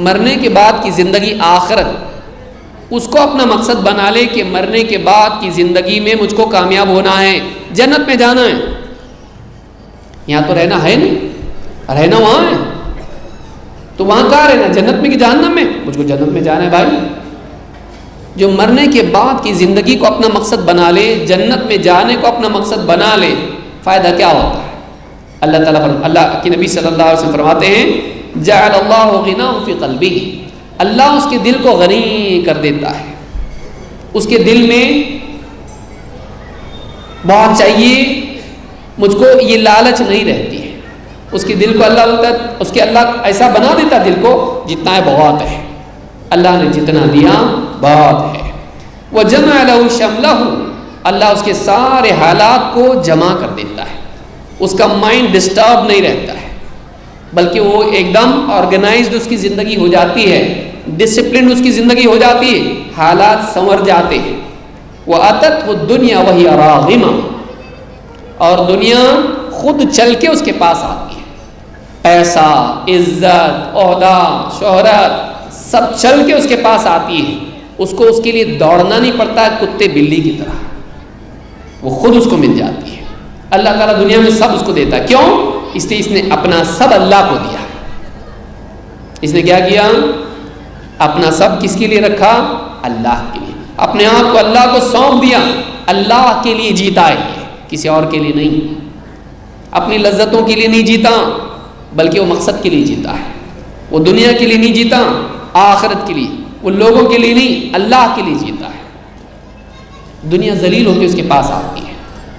S1: مرنے کے بعد کی زندگی آخرت اس کو اپنا مقصد بنا لے کہ مرنے کے بعد کی زندگی میں مجھ کو کامیاب ہونا ہے، جنت میں جانا ہے. یہاں تو رہنا ہے نہیں، رہنا وہاں ہے. تو وہاں کہاں رہنا، جنت میں کہ جہنم میں؟ مجھ کو جنت میں جانا ہے بھائی. جو مرنے کے بعد کی زندگی کو اپنا مقصد بنا لے، جنت میں جانے کو اپنا مقصد بنا لے، فائدہ کیا ہوتا ہے؟ اللہ کے نبی صلی اللہ علیہ وسلم فرماتے ہیں جعل اللہ غناہ فی قلبہ، اللہ اس کے دل کو غنی کر دیتا ہے. اس کے دل میں بہت چاہیے، مجھ کو یہ لالچ نہیں رہتی ہے. اس کے دل کو اللہ ایسا بنا دیتا دل کو جتنا ہے بہت ہے، اللہ نے جتنا دیا بہت ہے. وجمع له شملہ، اللہ اس کے سارے حالات کو جمع کر دیتا ہے. اس کا مائنڈ ڈسٹرب نہیں رہتا ہے، بلکہ وہ ایک دم آرگنائزڈ اس کی زندگی ہو جاتی ہے، ڈسپلن اس کی زندگی ہو جاتی ہے، حالات سنور جاتے ہیں. وَأَتَتْهُ الدُّنْيَا وَهِيَ رَاغِمَةٌ، اور دنیا خود چل کے اس کے پاس آتی ہے. پیسہ، عزت، عہدہ، شہرت سب چل کے اس کے پاس آتی ہے. اس کو اس کے لیے دوڑنا نہیں پڑتا ہے کتے بلی کی طرح، وہ خود اس کو مل جاتی ہے. اللہ تعالیٰ دنیا میں سب اس کو دیتا ہے. کیوں؟ اس لیے اس نے اپنا سب اللہ کو دیا. اس نے کیا کیا؟ اپنا سب کس کے لیے رکھا؟ اللہ کے لیے. اپنے آپ کو اللہ کو سونپ دیا، اللہ کے لیے جیتا ہے، کسی اور کے لیے نہیں. اپنی لذتوں کے لیے نہیں جیتا، بلکہ وہ مقصد کے لیے جیتا ہے. وہ دنیا کے لیے نہیں جیتا، آخرت کے لیے. وہ لوگوں کے لیے نہیں، اللہ کے لیے جیتا ہے. دنیا ذلیل ہو کے اس کے پاس آتی ہے،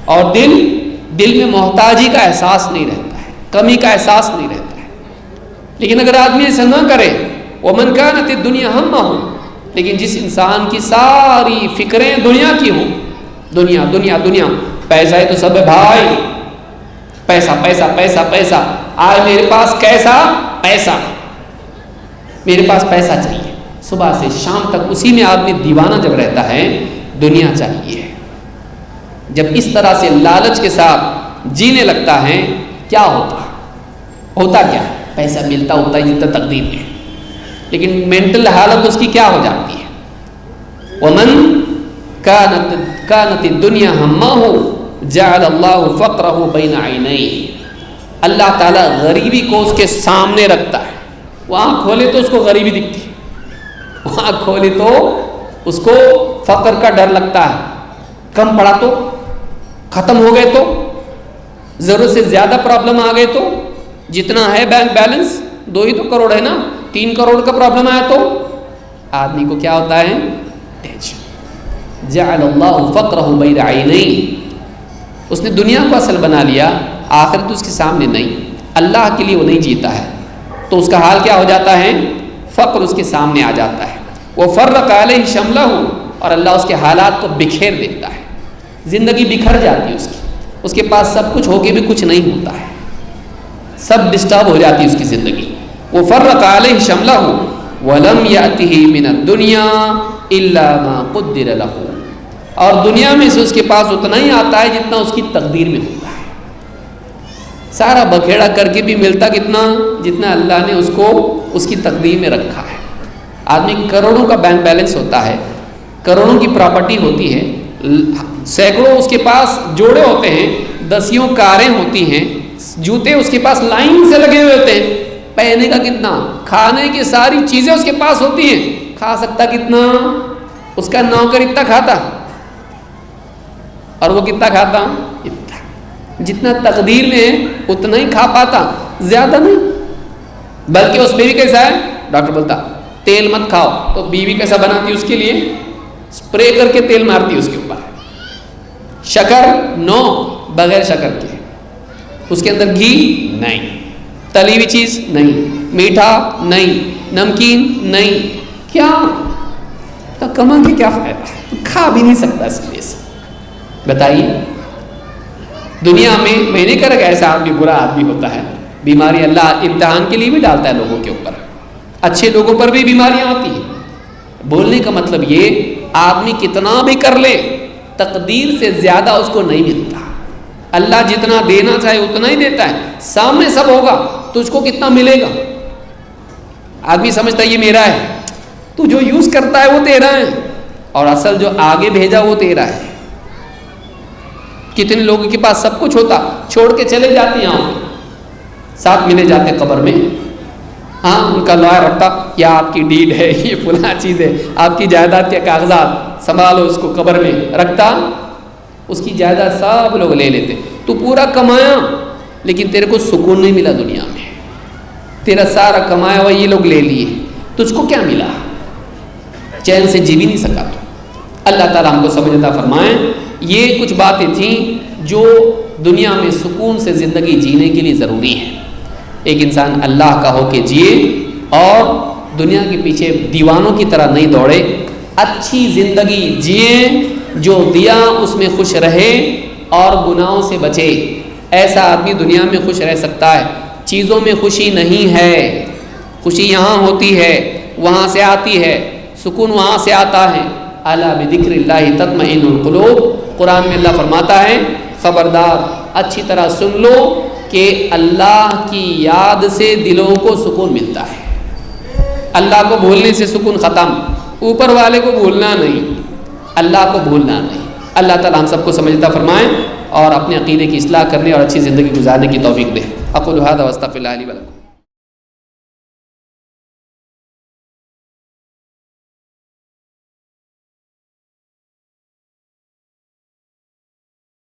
S1: اور دل میں محتاجی کا احساس نہیں رہتا ہے، کمی کا احساس نہیں رہتا ہے. لیکن اگر آدمی ایسا نہ کرے، وَمَنْ كَانَتِ الدُّنْيَا هَمَّهُ، لیکن جس انسان کی ساری فکریں دنیا کی ہوں، دنیا دنیا دنیا، پیسہ ہے تو سب ہے بھائی، پیسہ پیسہ پیسہ پیسہ. آج میرے پاس کیسا پیسہ، میرے پاس پیسہ چاہیے. صبح سے شام تک اسی میں آدمی دیوانہ جب رہتا ہے، دنیا چاہیے. جب اس طرح سے لالچ کے ساتھ جینے لگتا ہے، کیا ہوتا کیا؟ پیسہ ملتا ہوتا ہے جتنا تقدیر میں، لیکن مینٹل حالت اس کی کیا ہو جاتی ہے؟ وَمَنْ كَانَتِ الدُّنْيَا هَمَّهُ جَعَلَ اللَّهُ فَقْرَهُ بَيْنَ عَيْنَيْهِ، اللہ تعالیٰ غریبی کو اس کے سامنے رکھتا ہے. وہ آنکھ کھولے تو اس کو غریبی دکھتی ہے، وہ آنکھ کھولے تو اس کو فقر کا ڈر لگتا ہے. کم پڑا تو، ختم ہو گئے تو، ضرورت سے زیادہ پرابلم آ گئے تو، جتنا ہے بینک بیلنس 2 ہی تو کروڑ ہے نا، 3 کروڑ کا پرابلم آیا تو آدمی کو کیا ہوتا ہے؟ ٹینشن. جعل اللہ فقرہ بین عینیہ، اس نے دنیا کو اصل بنا لیا، آخرت اس کے سامنے نہیں، اللہ کے لیے وہ نہیں جیتا ہے. تو اس کا حال کیا ہو جاتا ہے؟ فقر اس کے سامنے آ جاتا ہے. وفرق علیہ شملہ، اور اللہ اس کے حالات کو بکھیر دیتا ہے. زندگی بکھر جاتی ہے اس کے پاس سب کچھ ہو کے بھی کچھ نہیں ہوتا ہے، سب ڈسٹرب ہو جاتی ہے اس کی زندگی. وفرق علیہ شملہ ولم یأتہ من الدنیا الا ما قدر له، اور دنیا میں سے اس کے پاس اتنا ہی آتا ہے جتنا اس کی تقدیر میں ہوتا ہے. سارا بکھیڑا کر کے بھی ملتا کتنا؟ جتنا اللہ نے اس کو اس کی تقدیر میں رکھا ہے. آدمی کروڑوں کا بینک بیلنس ہوتا ہے، کروڑوں کی پراپرٹی ہوتی ہے، سینکڑوں اس کے پاس جوڑے ہوتے ہیں، 10 کاریں ہوتی ہیں، جوتے اس کے پاس لائن سے لگے ہوئے ہوتے ہیں. پہنے کا کتنا، کھانے کی ساری چیزیں اس کے پاس ہوتی ہیں، کھا سکتا کتنا؟ اس کا نوکر اتنا کھاتا، اور وہ کتنا کھاتا؟ اتنا. جتنا تقدیر میں اتنا ہی کھا پاتا، زیادہ نہیں. بلکہ اس بیوی کیسا ہے؟ ڈاکٹر بولتا تیل مت کھاؤ، تو بیوی کیسا بناتی اس کے لیے؟ اسپرے کر کے تیل مارتی اس کے اوپر. شکر نو، بغیر شکر کے. اس کے اندر گھی نہیں، تلی ہوئی چیز نہیں، میٹھا نہیں، نمکین نہیں. کیا کما کے کیا فائدہ؟ کھا بھی نہیں سکتا اس لیے سے. بتائیے، دنیا میں نے کہا کہ ایسا آدمی برا آدمی ہوتا ہے. بیماری اللہ امتحان کے لیے بھی ڈالتا ہے لوگوں کے اوپر. اچھے لوگوں پر بھی بیماریاں آتی ہیں. بولنے کا مطلب یہ آدمی کتنا بھی کر لے تقدیر سے زیادہ اس کو نہیں ملتا. اللہ جتنا دینا چاہے اتنا ہی دیتا ہے. سامنے سب ہوگا تجھ کو کتنا ملے گا. آدمی سمجھتا ہے یہ میرا ہے, تو جو یوز کرتا ہے وہ تیرا ہے, اور اصل جو آگے بھیجا وہ تیرا ہے. کتنے لوگوں کے پاس سب کچھ ہوتا, چھوڑ کے چلے جاتے ہیں, ساتھ ملے جاتے قبر میں. ہاں ان کا لوہا رکھتا, یہ آپ کی ڈیڈ ہے, یہ فلاں چیز ہے, آپ کی جائیداد کے کاغذات سنبھالو, اس کو قبر میں رکھتا. اس کی جائیداد سب لوگ لے لیتے. تو پورا کمایا لیکن تیرے کو سکون نہیں ملا دنیا میں. تیرا سارا کمایا ہوا یہ لوگ لے لیے, تجھ کو کیا ملا؟ چین سے جی بھی نہیں سکا. تو اللہ تعالیٰ ہم کو سمجھ عطا فرمائیں. یہ کچھ باتیں تھیں جو دنیا میں سکون سے زندگی جینے کے لیے ضروری ہے. ایک انسان اللہ کا ہو کے جیے اور دنیا کے پیچھے دیوانوں کی طرح نہیں دوڑے. اچھی زندگی جیے, جو دیا اس میں خوش رہے اور گناہوں سے بچے. ایسا آدمی دنیا میں خوش رہ سکتا ہے. چیزوں میں خوشی نہیں ہے, خوشی یہاں ہوتی ہے, وہاں سے آتی ہے, سکون وہاں سے آتا ہے. الا بذکر اللہ تطمئن القلوب. قرآن میں اللہ فرماتا ہے خبردار اچھی طرح سن لو کہ اللہ کی یاد سے دلوں کو سکون ملتا ہے. اللہ کو بھولنے سے سکون ختم, اوپر والے کو بھولنا نہیں, اللہ کو بھولنا نہیں. اللہ تعالی ہم سب کو سمجھتا فرمائیں اور اپنے عقیدے کی اصلاح کرنے اور اچھی زندگی گزارنے کی توفیق دے. اقول ھذا واستغفر اللہ لی ولکم.